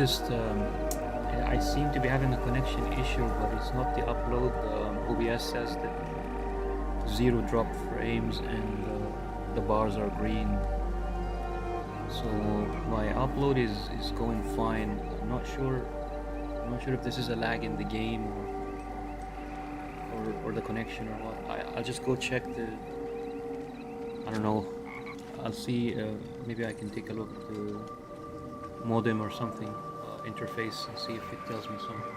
noticed I seem to be having a connection issue, but it's not the upload. OBS says that 0 drop frames and the bars are green. So my upload is going fine. I'm not sure if this is a lag in the game or the connection or what. I'll just go check the. I don't know. I'll see. Maybe I can take a look at the modem or something interface and see if it tells me something.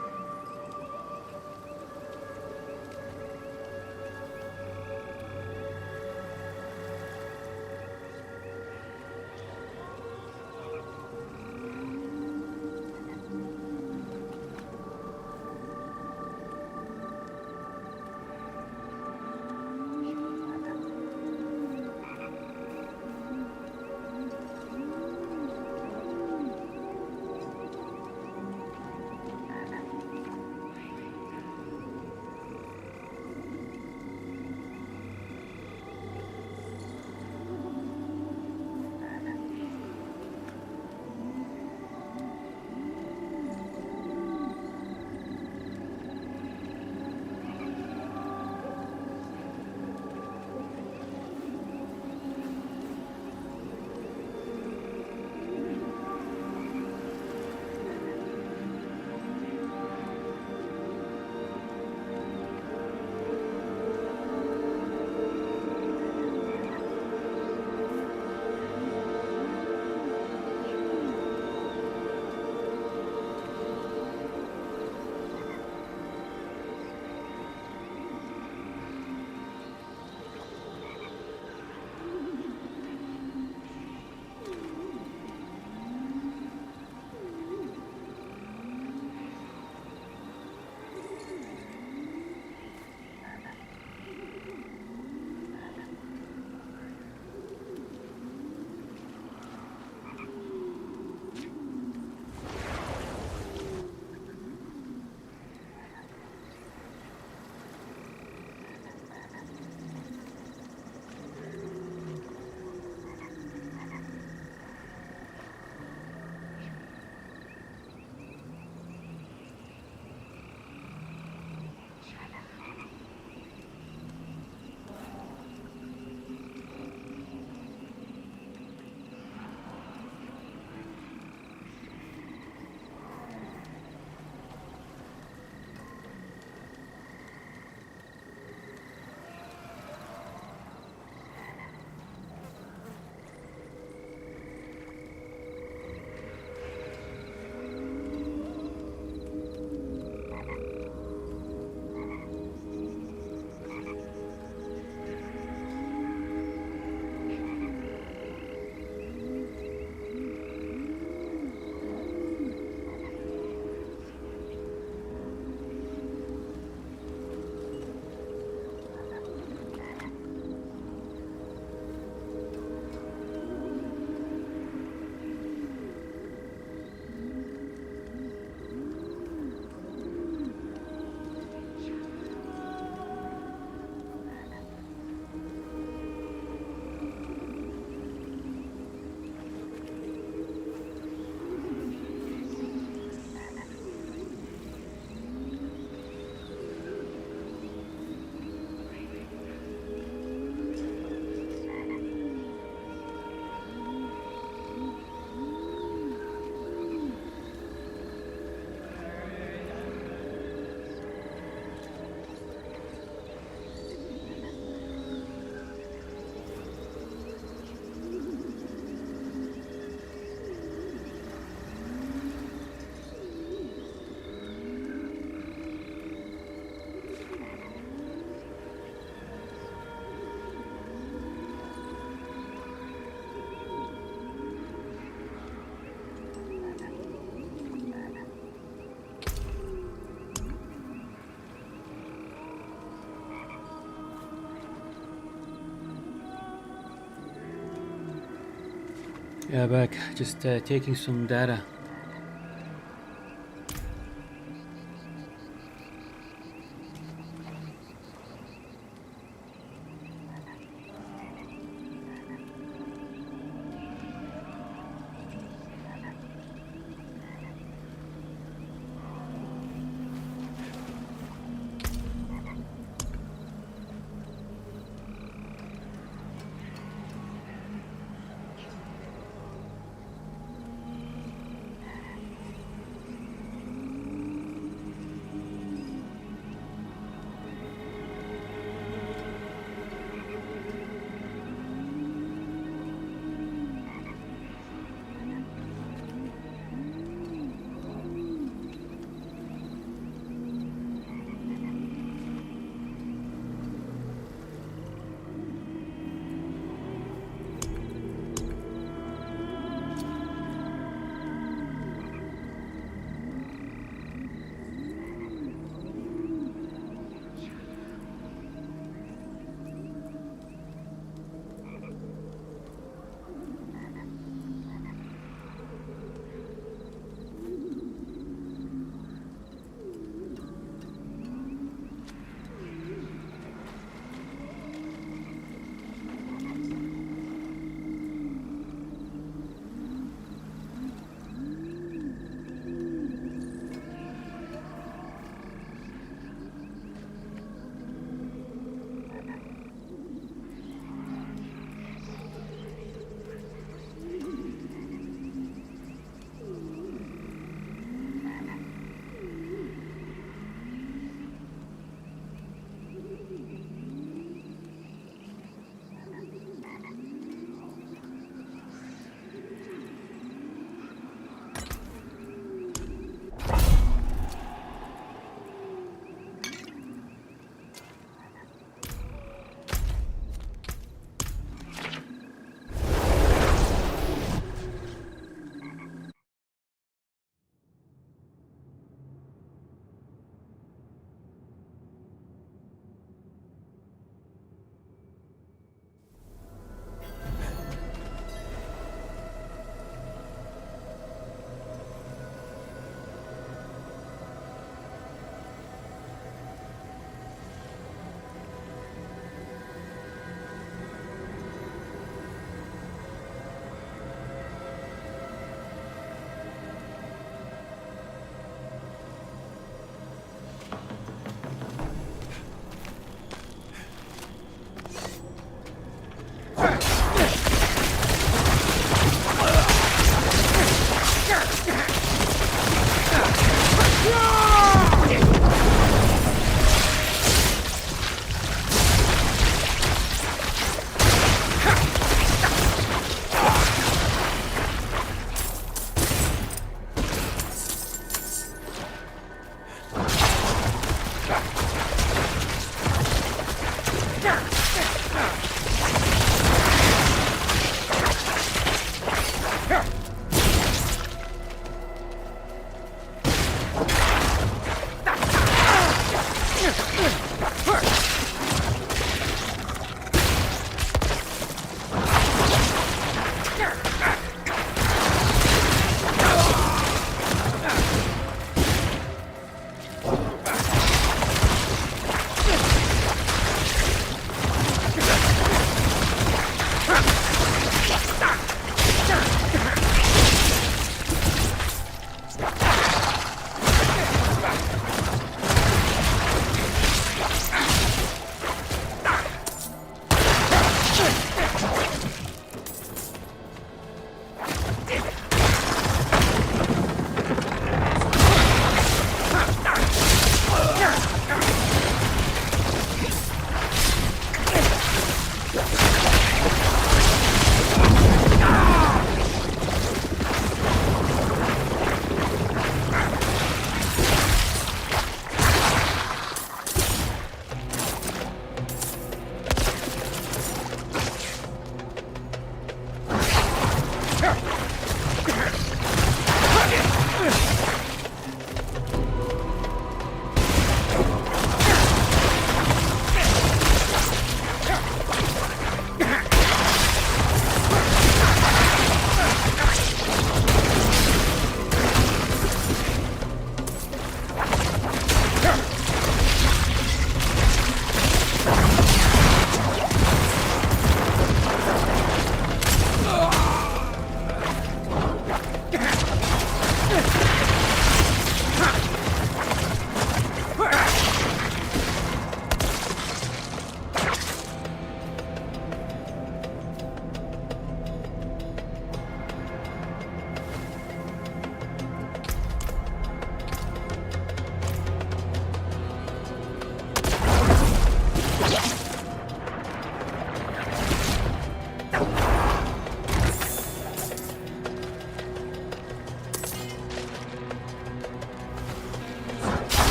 Yeah, back. Just taking some data.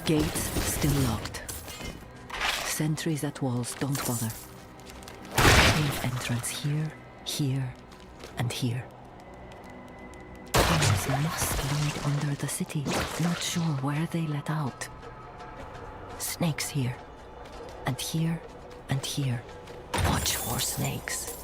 Gates still locked. Sentries at walls don't bother. Cave entrance here, here, and here. Tunnels must lead under the city. Not sure where they let out. Snakes here. and here and here. Watch for snakes.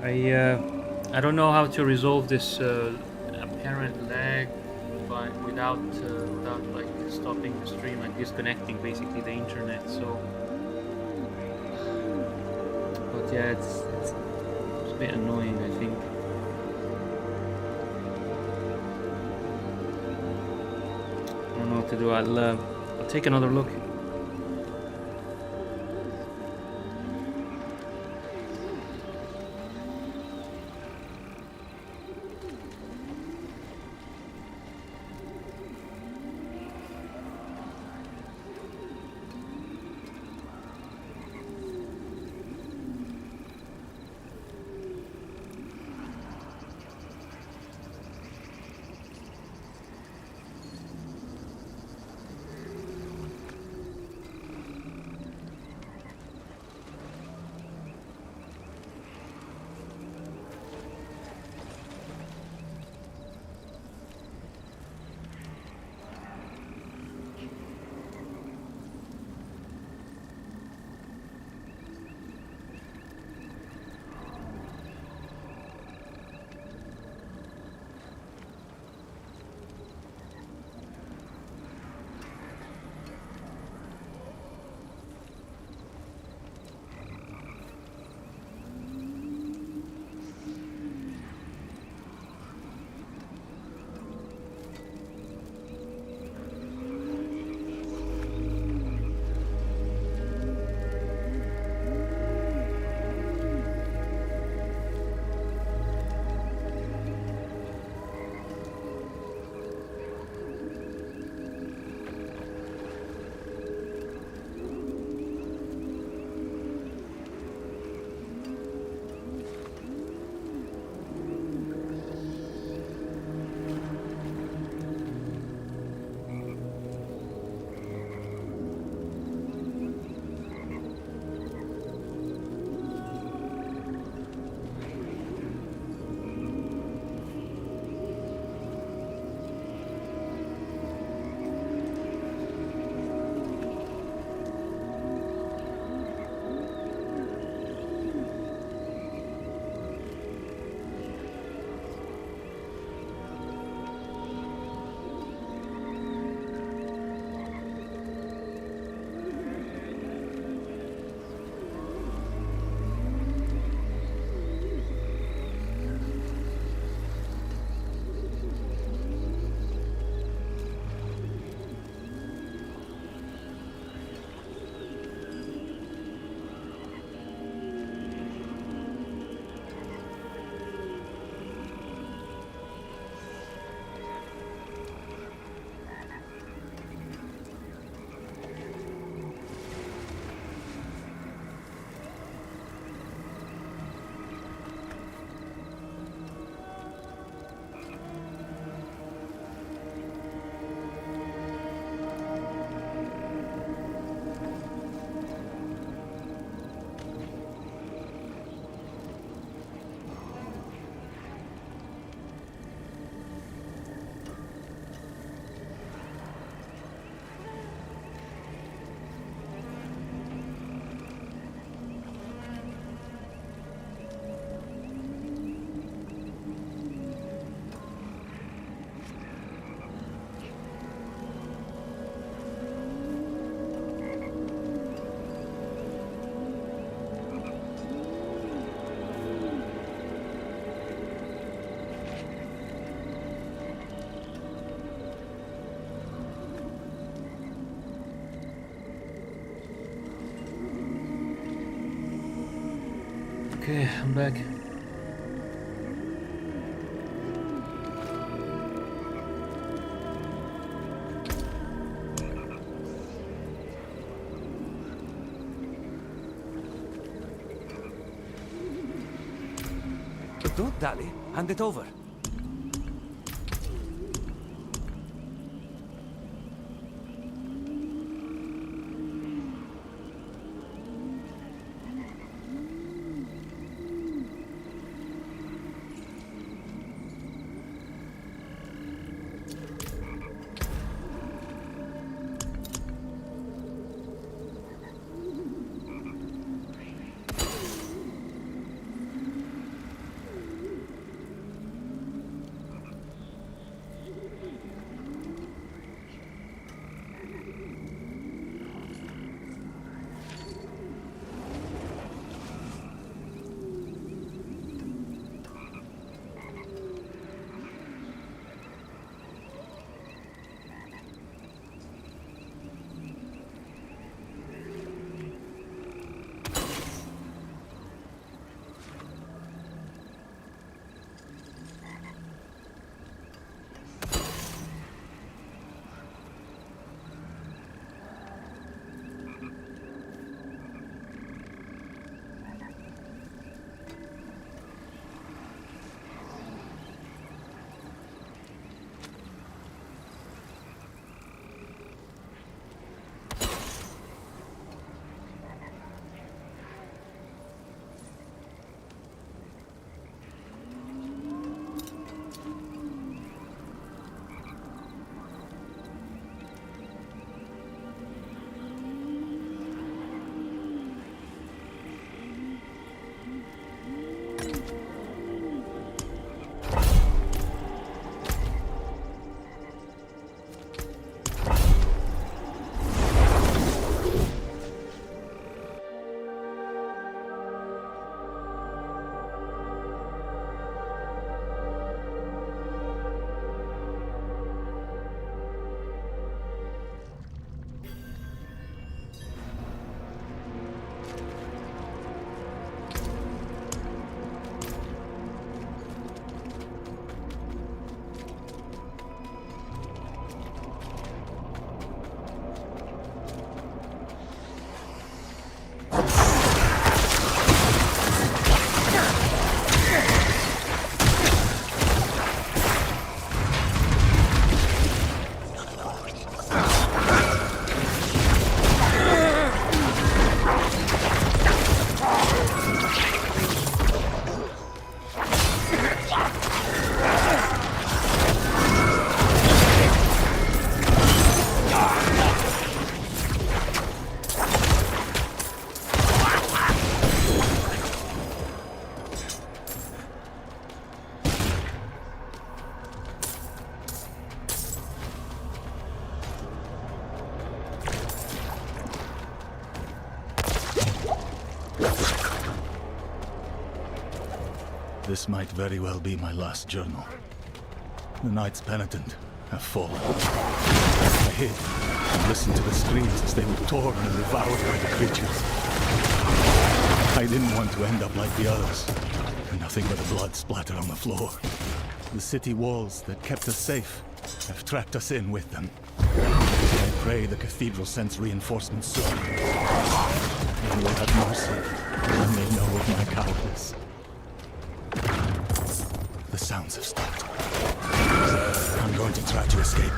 I don't know how to resolve this apparent lag, but without like stopping the stream and disconnecting basically the internet. So, but yeah, it's a bit annoying, I think. I don't know what to do. I'll take another look. Okay, I'm back. Don't dally. Hand it over. This might very well be my last journal. The Knights Penitent have fallen. I hid and listened to the screams as they were torn and devoured by the creatures. I didn't want to end up like the others. Nothing but the blood splattered on the floor. The city walls that kept us safe have trapped us in with them. I pray the cathedral sends reinforcements soon. They will have mercy when they know of my cowardice. The sounds have stopped. I'm going to try to escape.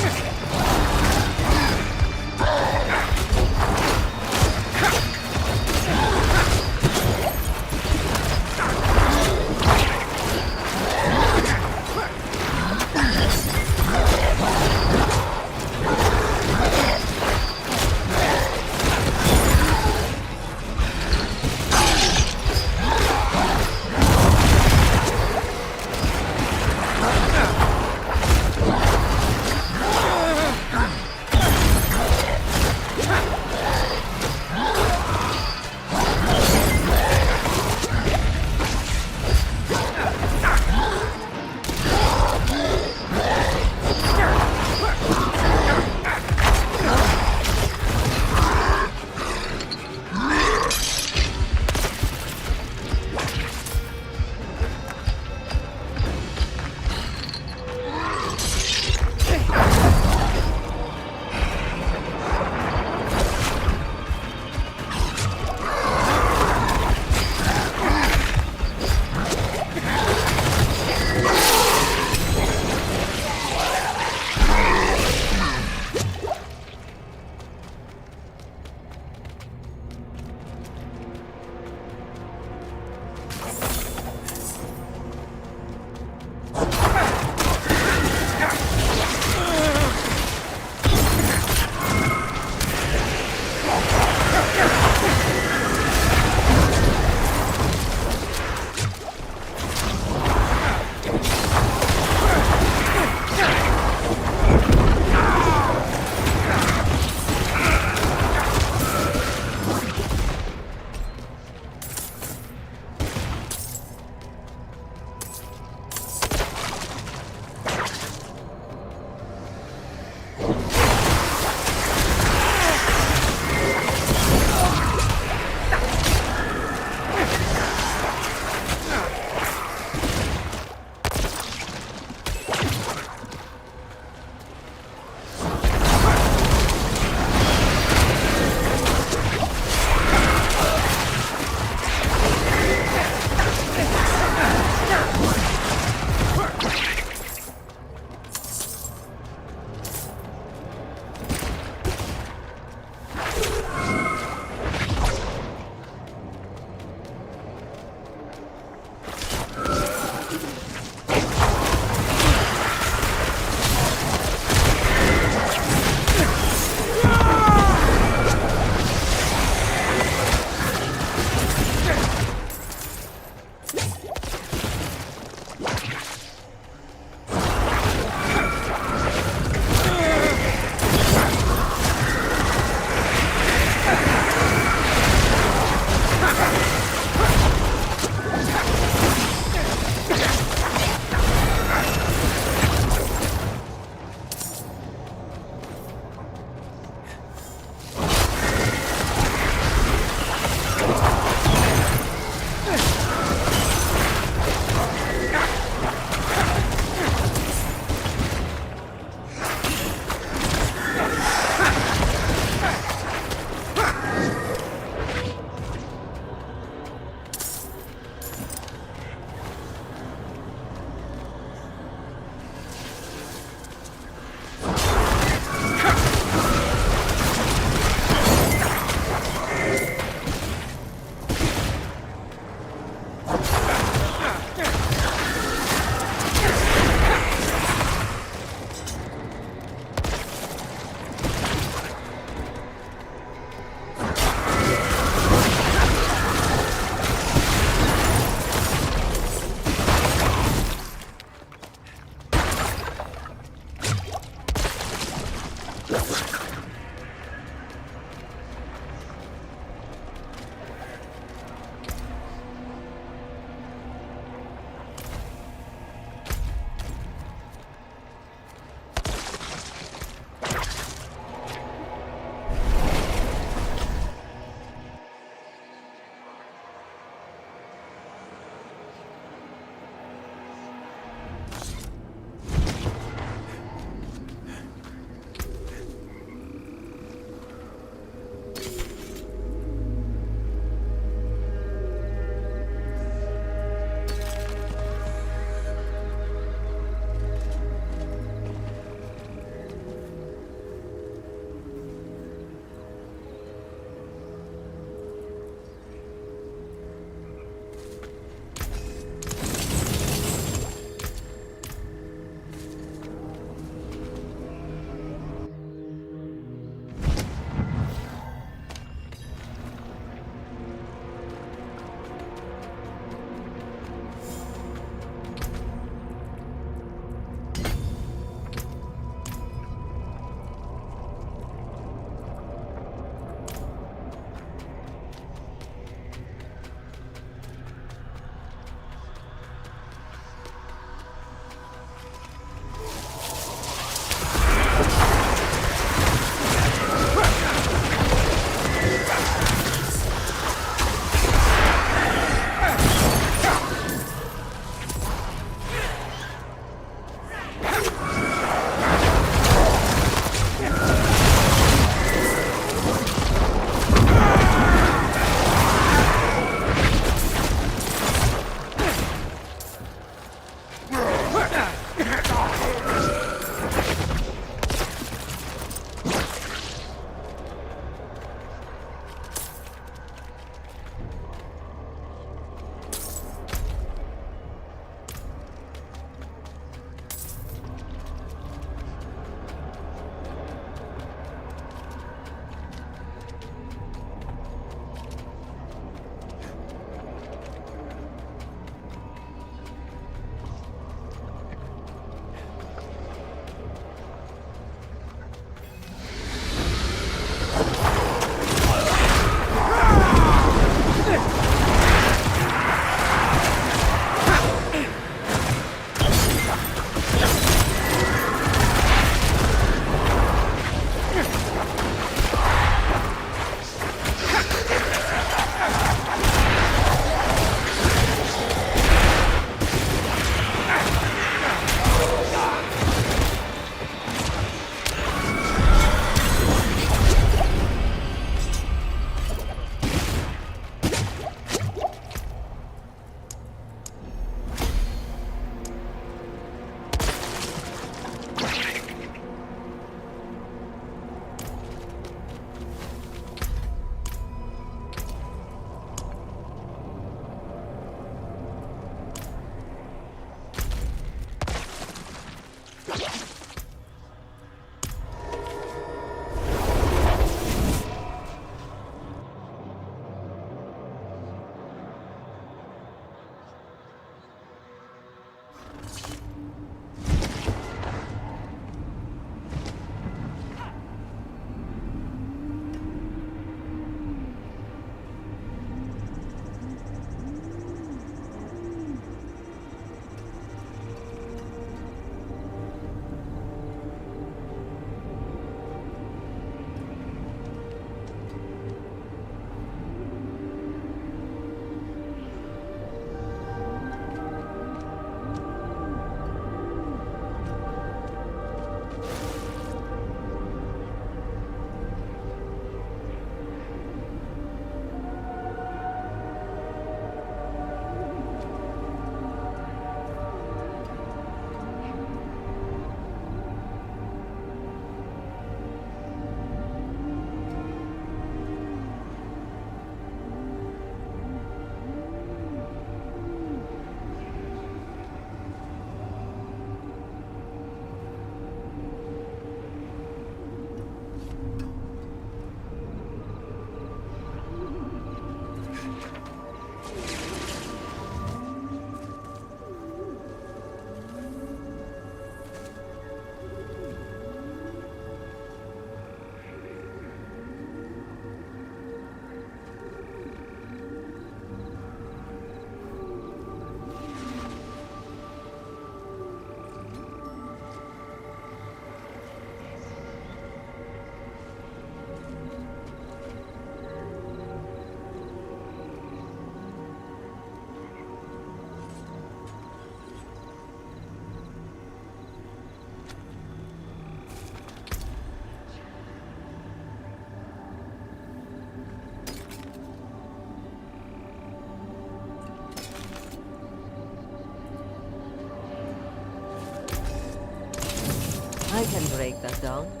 can break that down.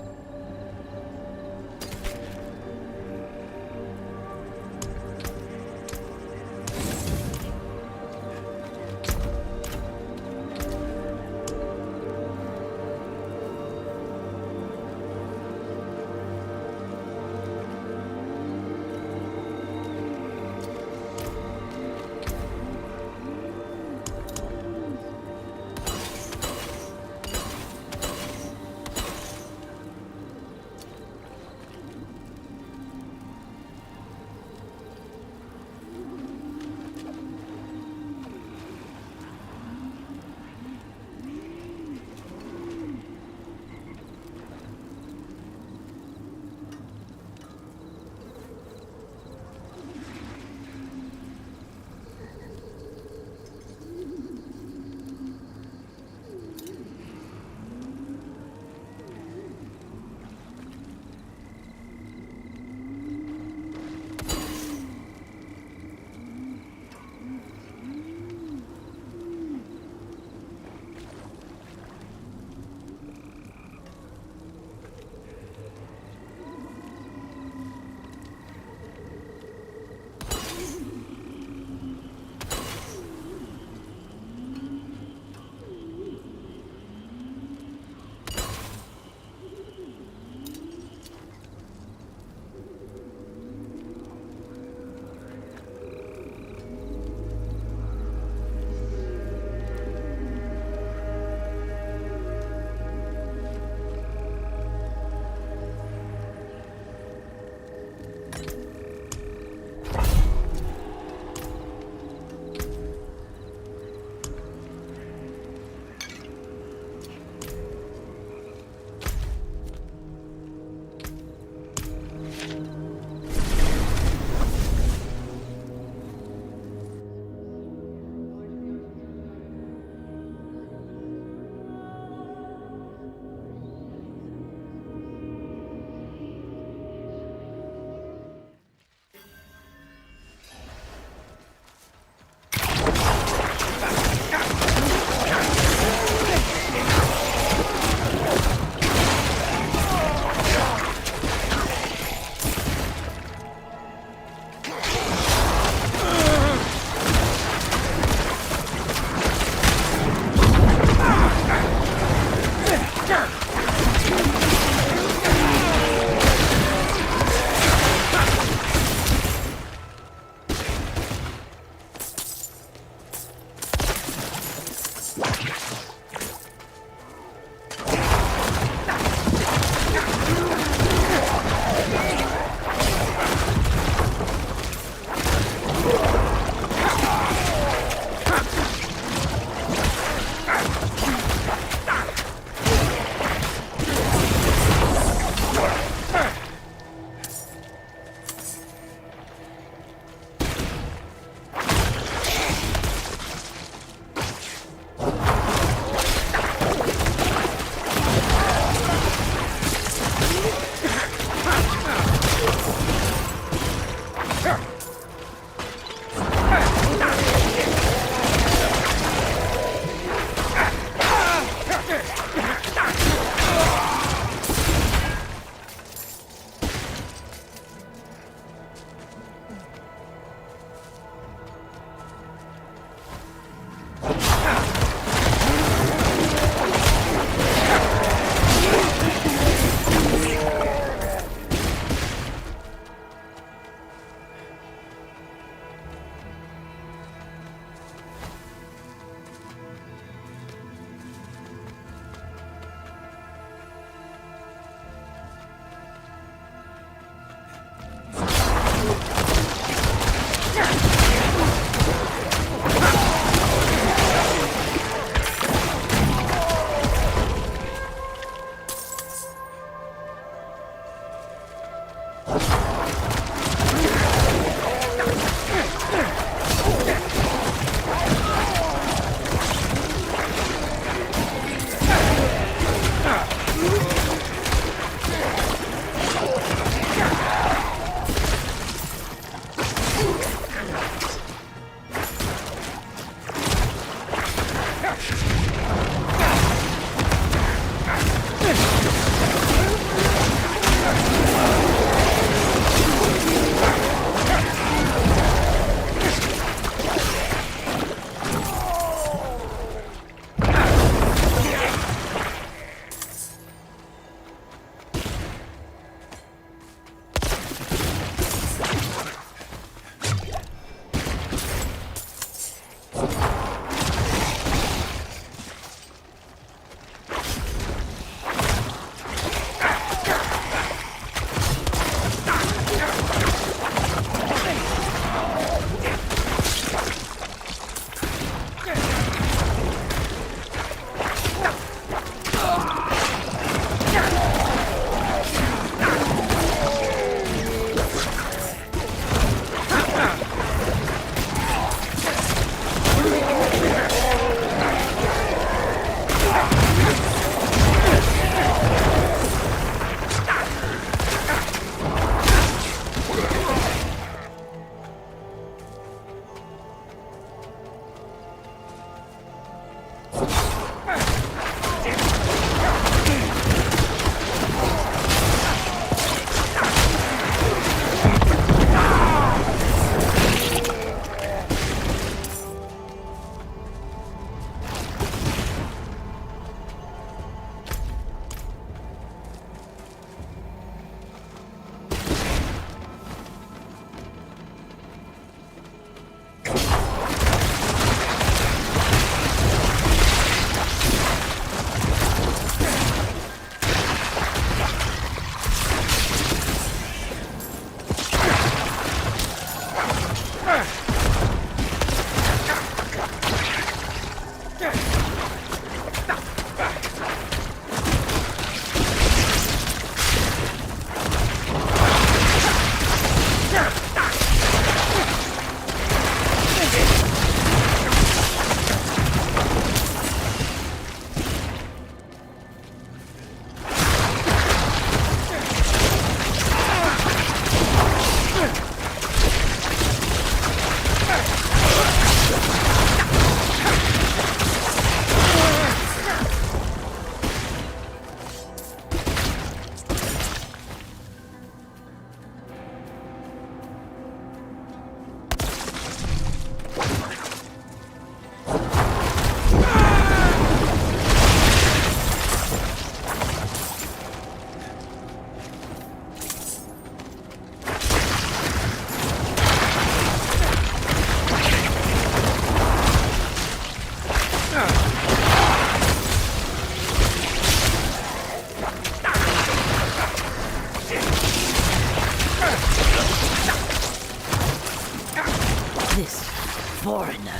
foreigner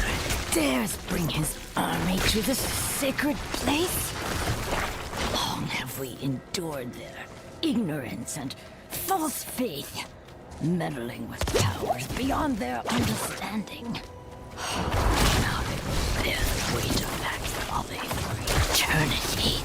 dares bring his army to this sacred place? Long have we endured their ignorance and false faith, meddling with powers beyond their understanding. Now they will bear the weight of that folly for eternity.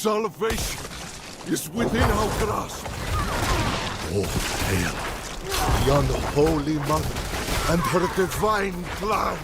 Salvation is within our grasp. All hail the unholy mother and her divine clan.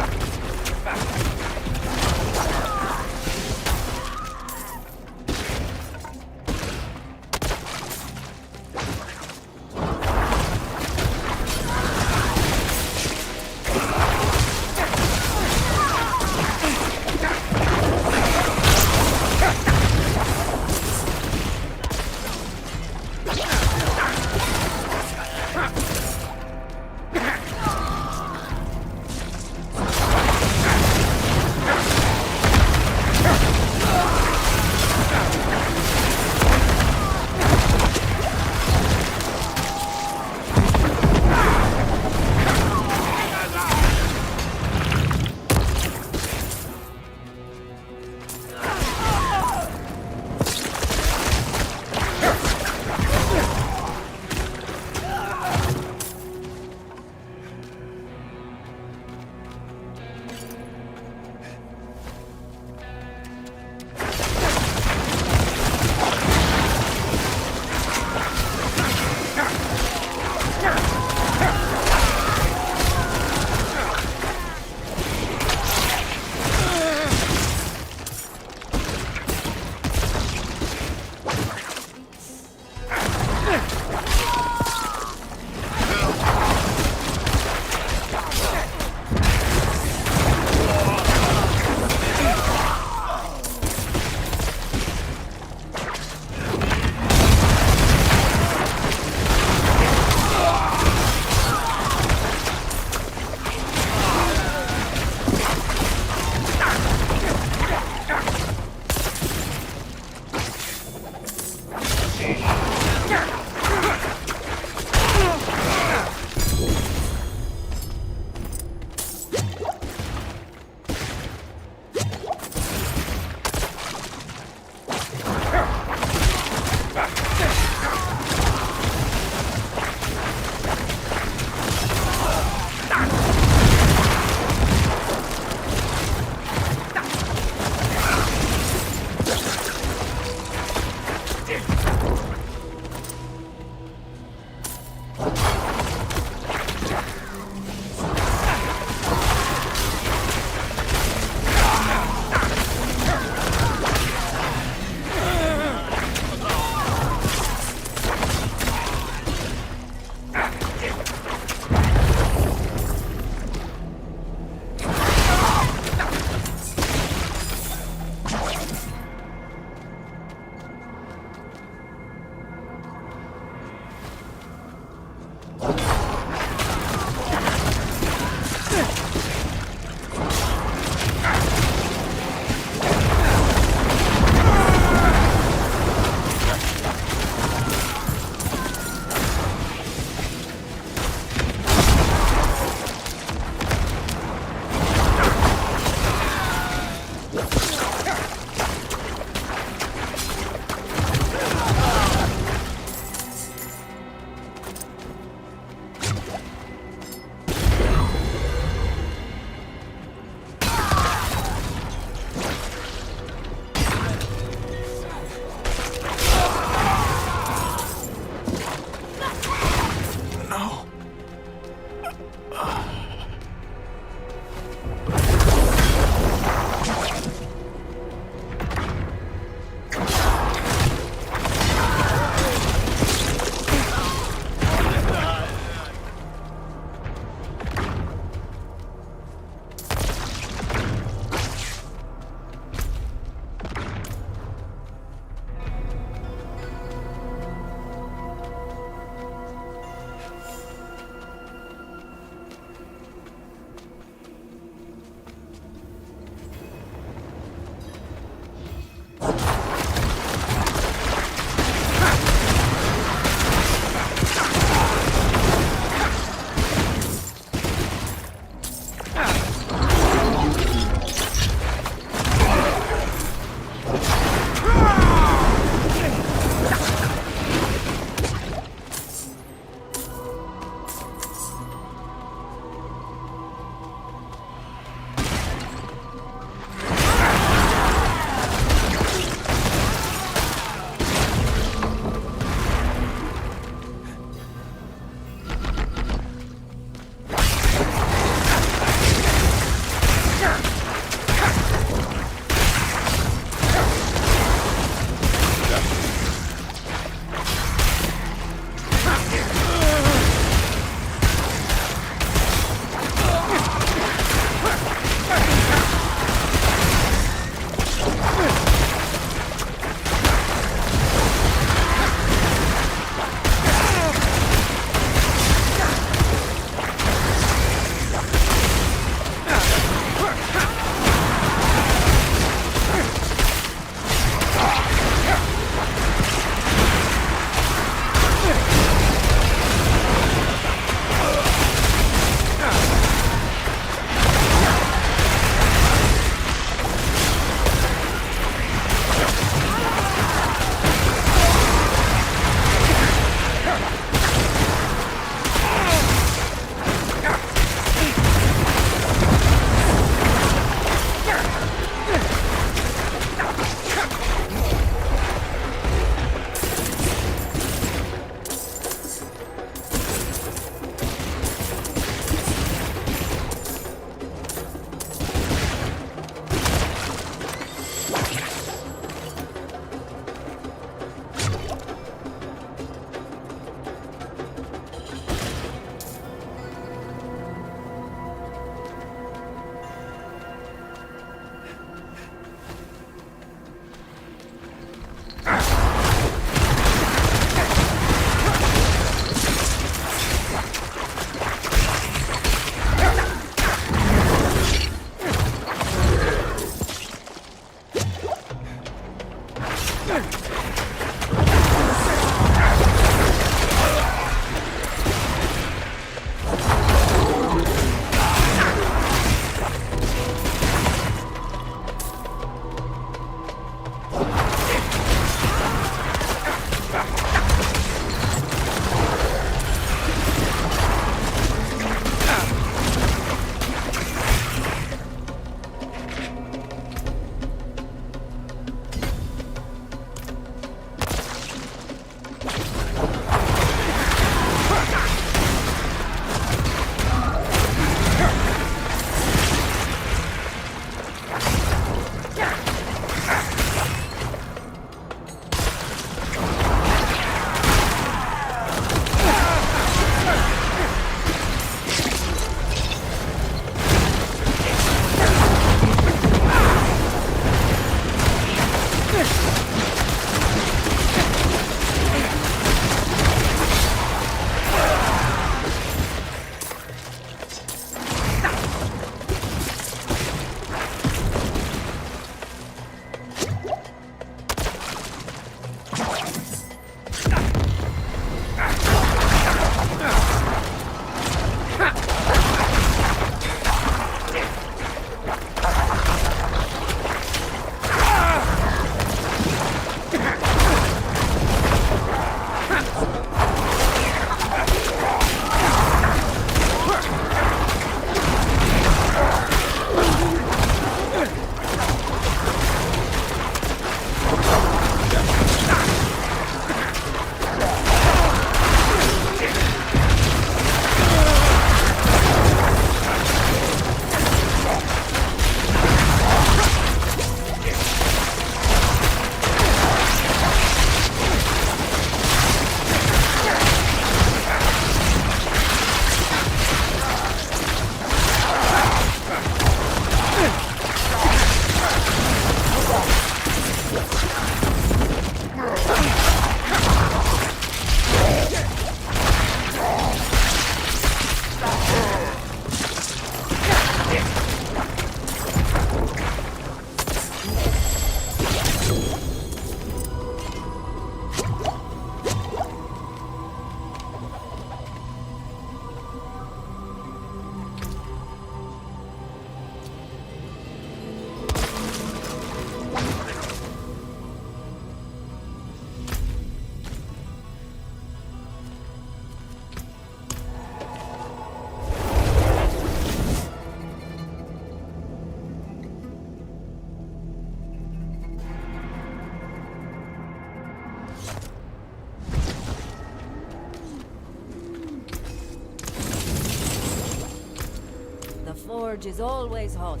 The forge is always hot.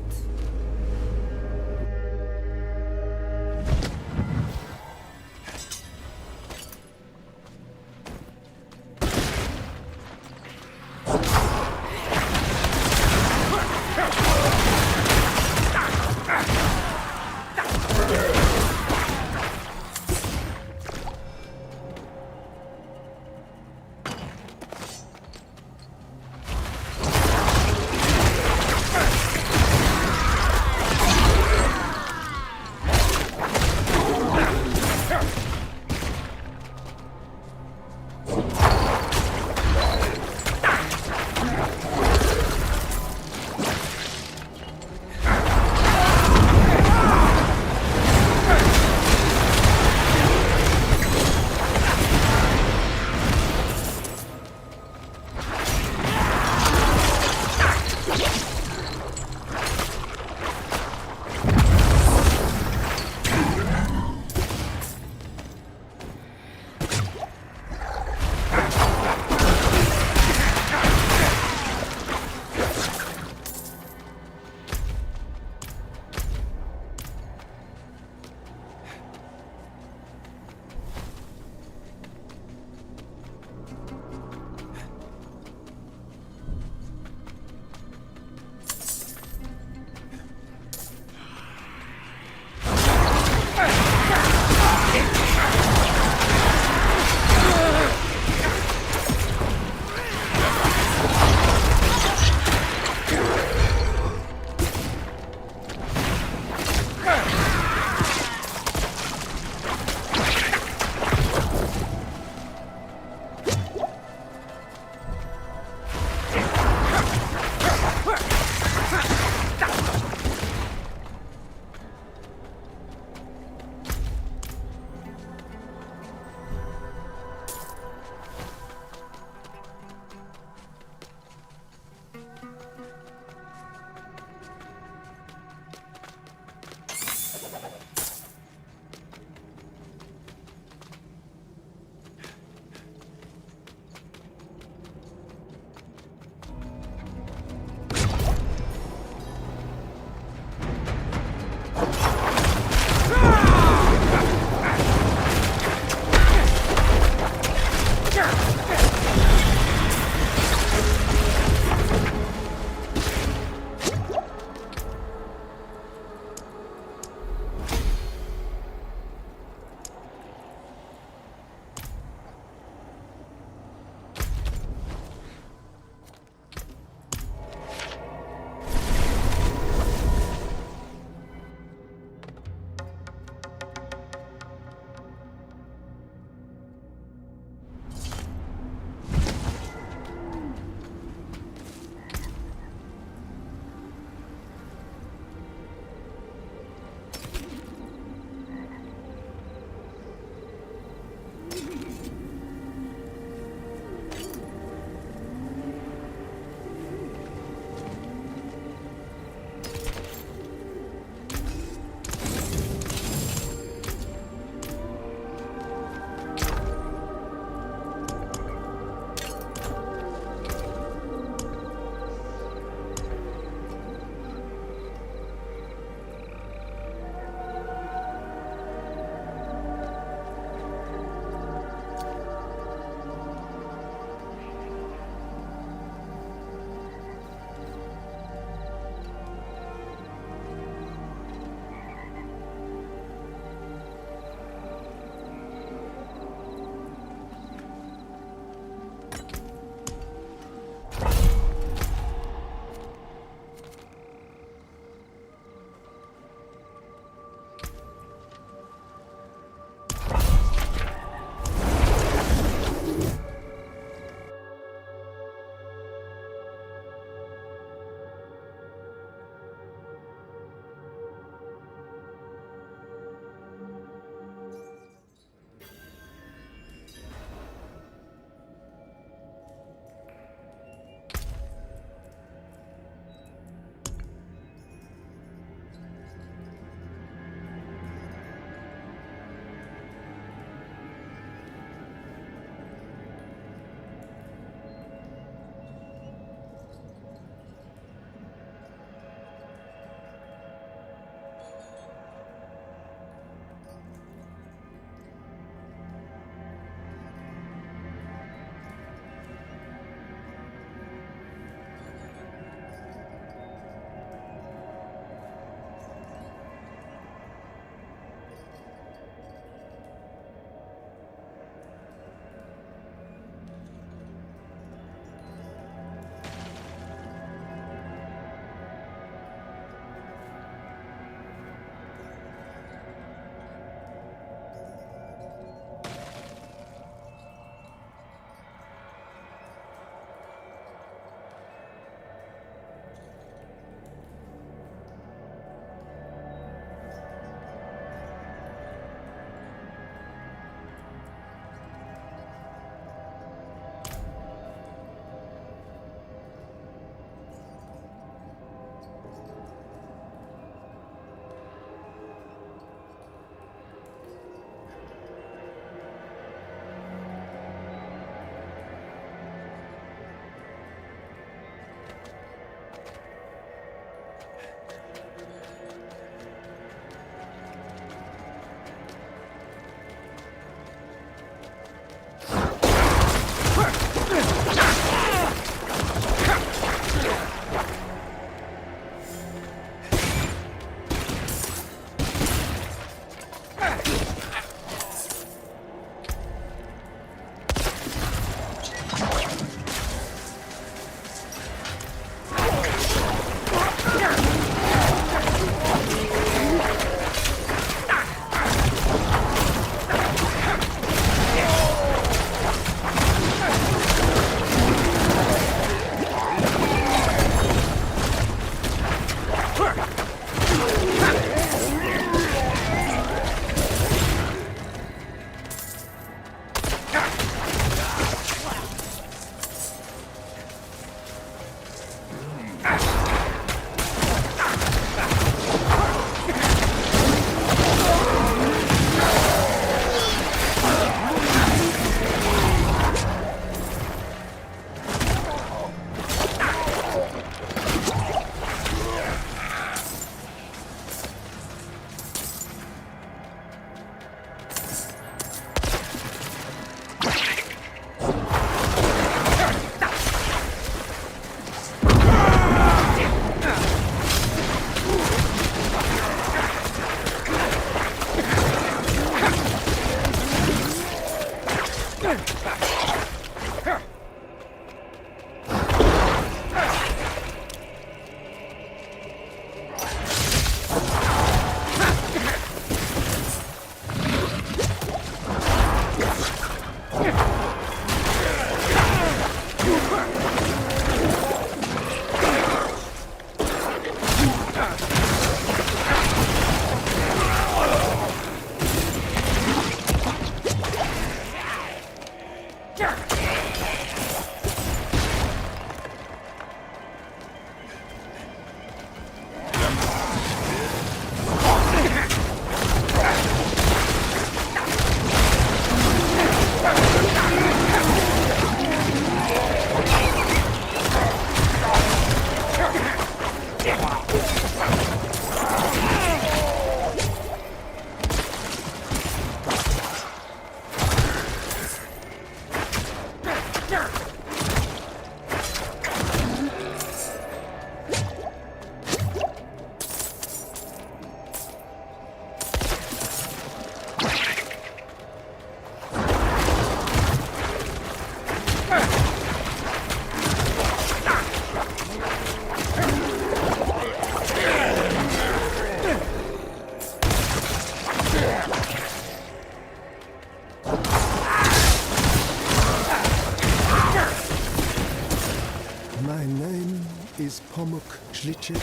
My name is Pomuk Zlicek.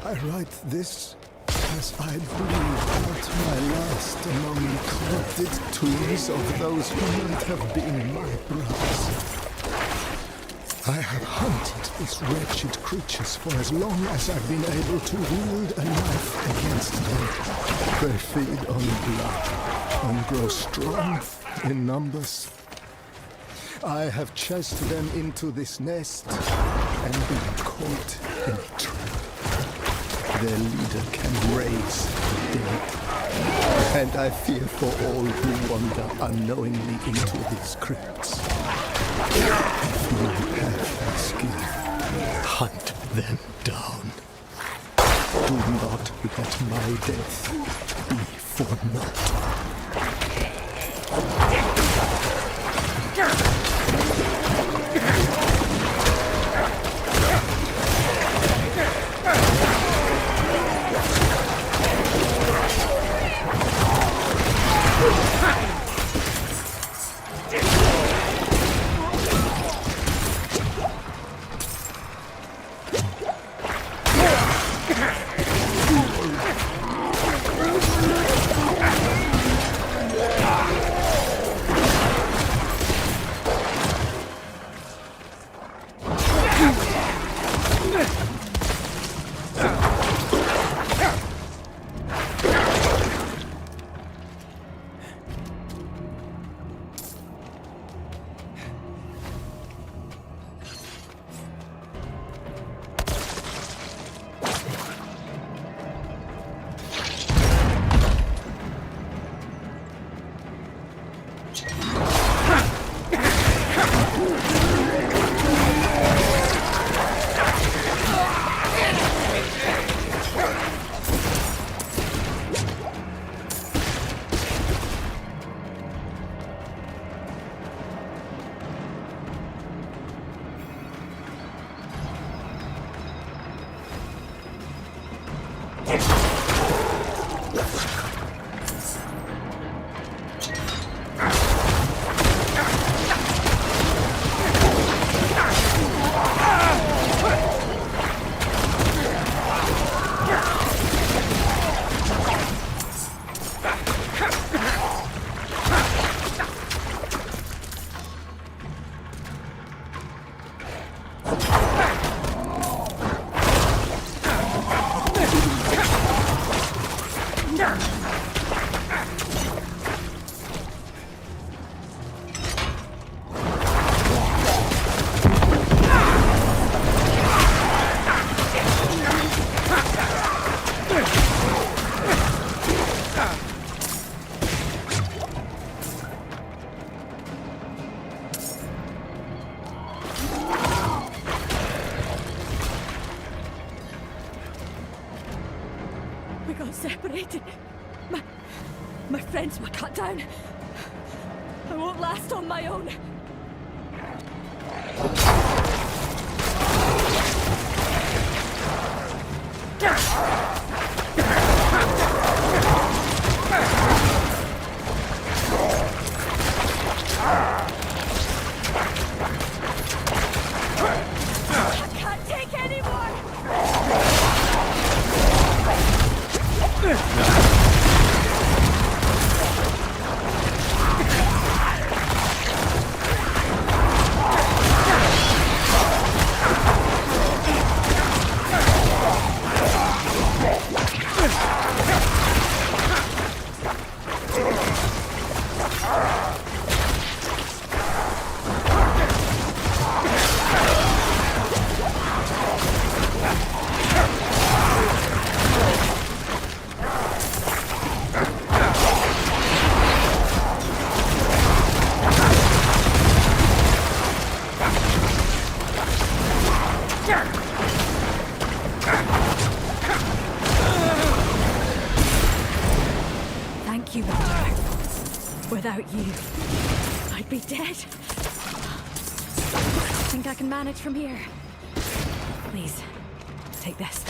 I write this as I bleed out my last among the corrupted tombs of those who might have been my brothers. I have hunted these wretched creatures for as long as I've been able to wield a knife against them. They feed on blood and grow strong in numbers. I have chased them into this nest and been caught in a trap. Their leader can raise the dead, and I fear for all who wander unknowingly into these crypts. If my path is clear, hunt them down. Do not let my death be for naught. We got separated. My friends were cut down. I won't last on my own. I can't take any more. Thank you, Razer. Without you, I'd be dead. I think I can manage from here. Please, take this.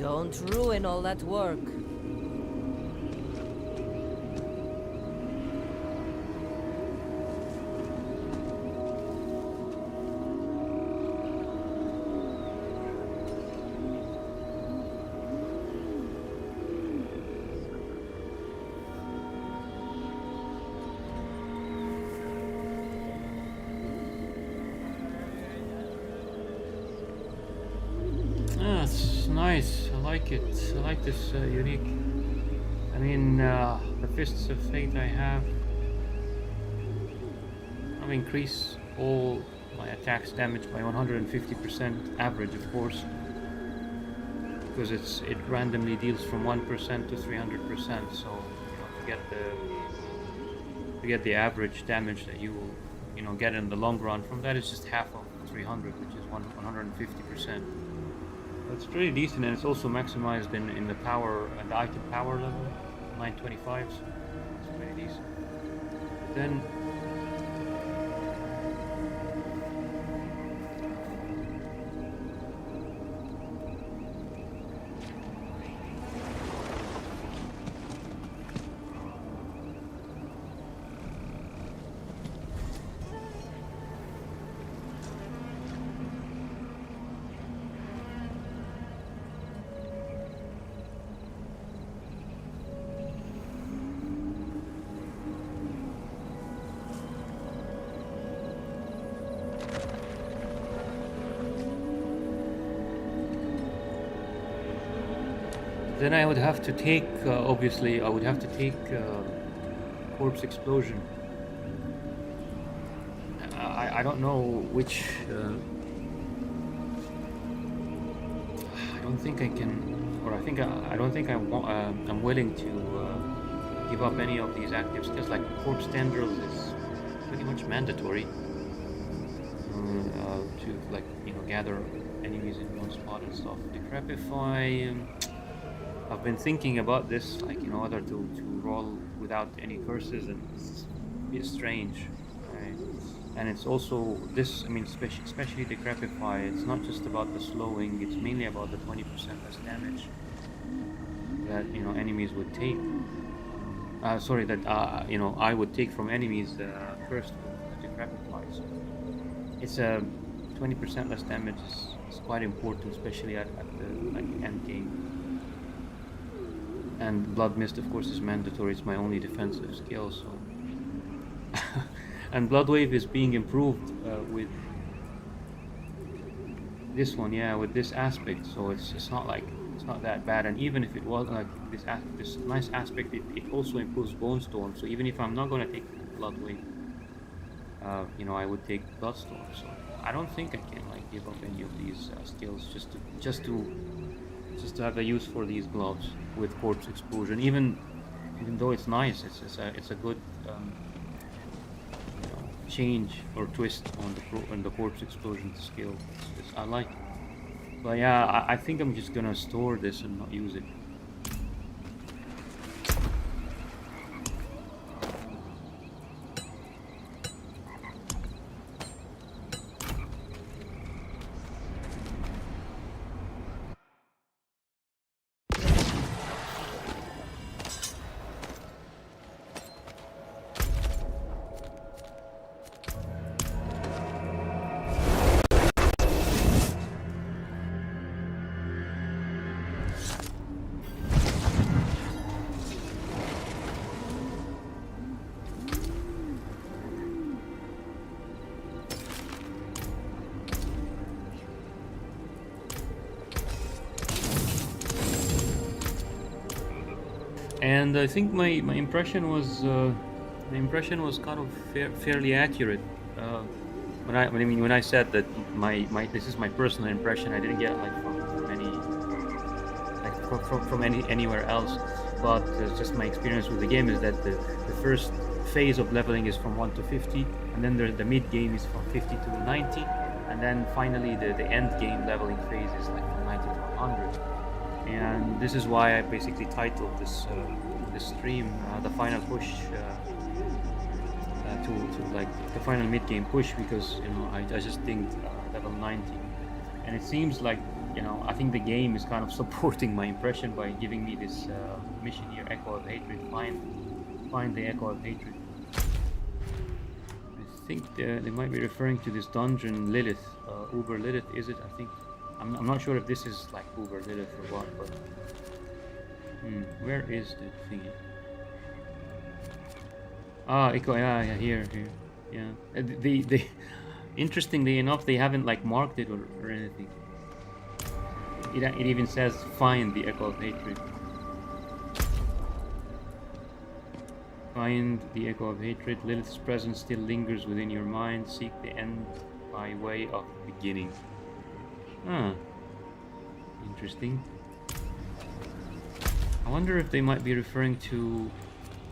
Don't ruin all that work. It's nice. I like it. I like this unique. I mean, the Fists of Fate I have. I've increased all my attacks damage by 150% average, of course, because it randomly deals from 1% to 300%. So to get the average damage that you will get in the long run from that is just half of 300, which is 150%. It's pretty decent, and it's also maximized in the power and the item power level, 925. So it's pretty decent. Then I would have to take, obviously, I would have to take Corpse Explosion. I don't know which. I don't think I can, or I don't think I'm willing to give up any of these active skills. Like Corpse Tendrils is pretty much mandatory to gather enemies in one spot and stuff. Decrepify. I've been thinking about this, whether to roll without any curses, and it's strange. Right? And it's also this, I mean, especially Decrepify, it's not just about the slowing, it's mainly about the 20% less damage that, enemies would take. I would take from enemies first with Decrepify. So it's a 20% less damage is quite important, especially at the end game. And Blood Mist, of course, is mandatory. It's my only defensive skill. So, and Blood Wave is being improved with this one, with this aspect. So it's not that bad. And even if it was like this nice aspect, it also improves Bone Storm. So even if I'm not gonna take Blood Wave, I would take Bloodstorm. So I don't think I can give up any of these skills just to have a use for these gloves with Corpse Explosion. Even though it's nice, it's a good change or twist on the Corpse Explosion skill. I like it. But yeah, I think I'm just gonna store this and not use it. And I think my impression was kind of fairly accurate. When I said that this is my personal impression, I didn't get from anywhere else. But just my experience with the game is that the first phase of leveling is from 1 to 50, and then the mid game is from 50 to 90, and then finally the end game leveling phase is from 90 to 100. And this is why I basically titled this stream the final push to the final mid game push, because I just think level 90, and it seems like you know, I think the game is kind of supporting my impression by giving me this mission here, Echo of Hatred. Find the Echo of Hatred. I think they might be referring to this dungeon, Lilith, Uber Lilith, is it? I think. I'm not sure if this is like Uber Lilith or what, but where is the thing? Ah, Echo, yeah, here, yeah. They interestingly enough, they haven't like marked it or anything. It even says find the Echo of Hatred. Find the Echo of Hatred. Lilith's presence still lingers within your mind. Seek the end by way of beginning. Huh. Interesting. I wonder if they might be referring to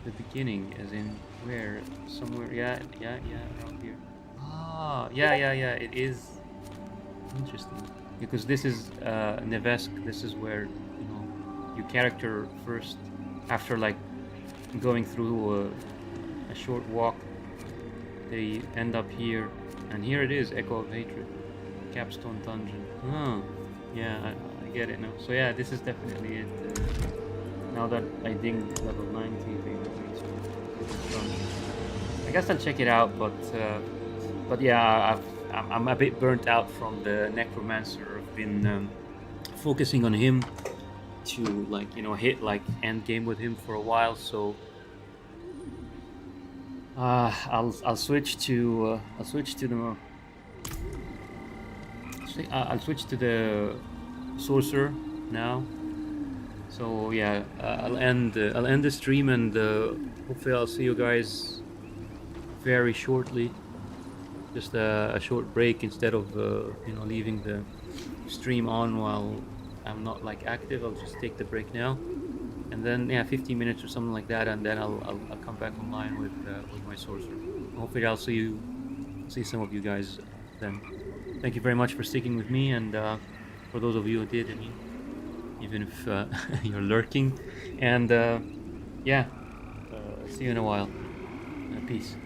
the beginning, as in where? Somewhere, yeah, around here. Ah, yeah, it is. Interesting. Because this is Nevesk, this is where, you know, your character first, after like going through a short walk, they end up here, and here it is, Echo of Hatred, Capstone Dungeon. Oh, yeah, I get it now. So yeah, this is definitely it. Now that I dinged level 90, they want me to. I guess I'll check it out, but yeah, I'm a bit burnt out from the Necromancer. I've been focusing on him to, like, you know, hit like end game with him for a while, so I'll switch to the sorcerer now. So yeah, I'll end the stream, and hopefully I'll see you guys very shortly. Just a short break instead of you know, leaving the stream on while I'm not like active. I'll just take the break now, and then yeah, 15 minutes or something like that, and then I'll come back online with my sorcerer. Hopefully I'll see some of you guys then. Thank you very much for sticking with me, and for those of you who did, I mean, even if you're lurking, and yeah, see you in a while. Peace.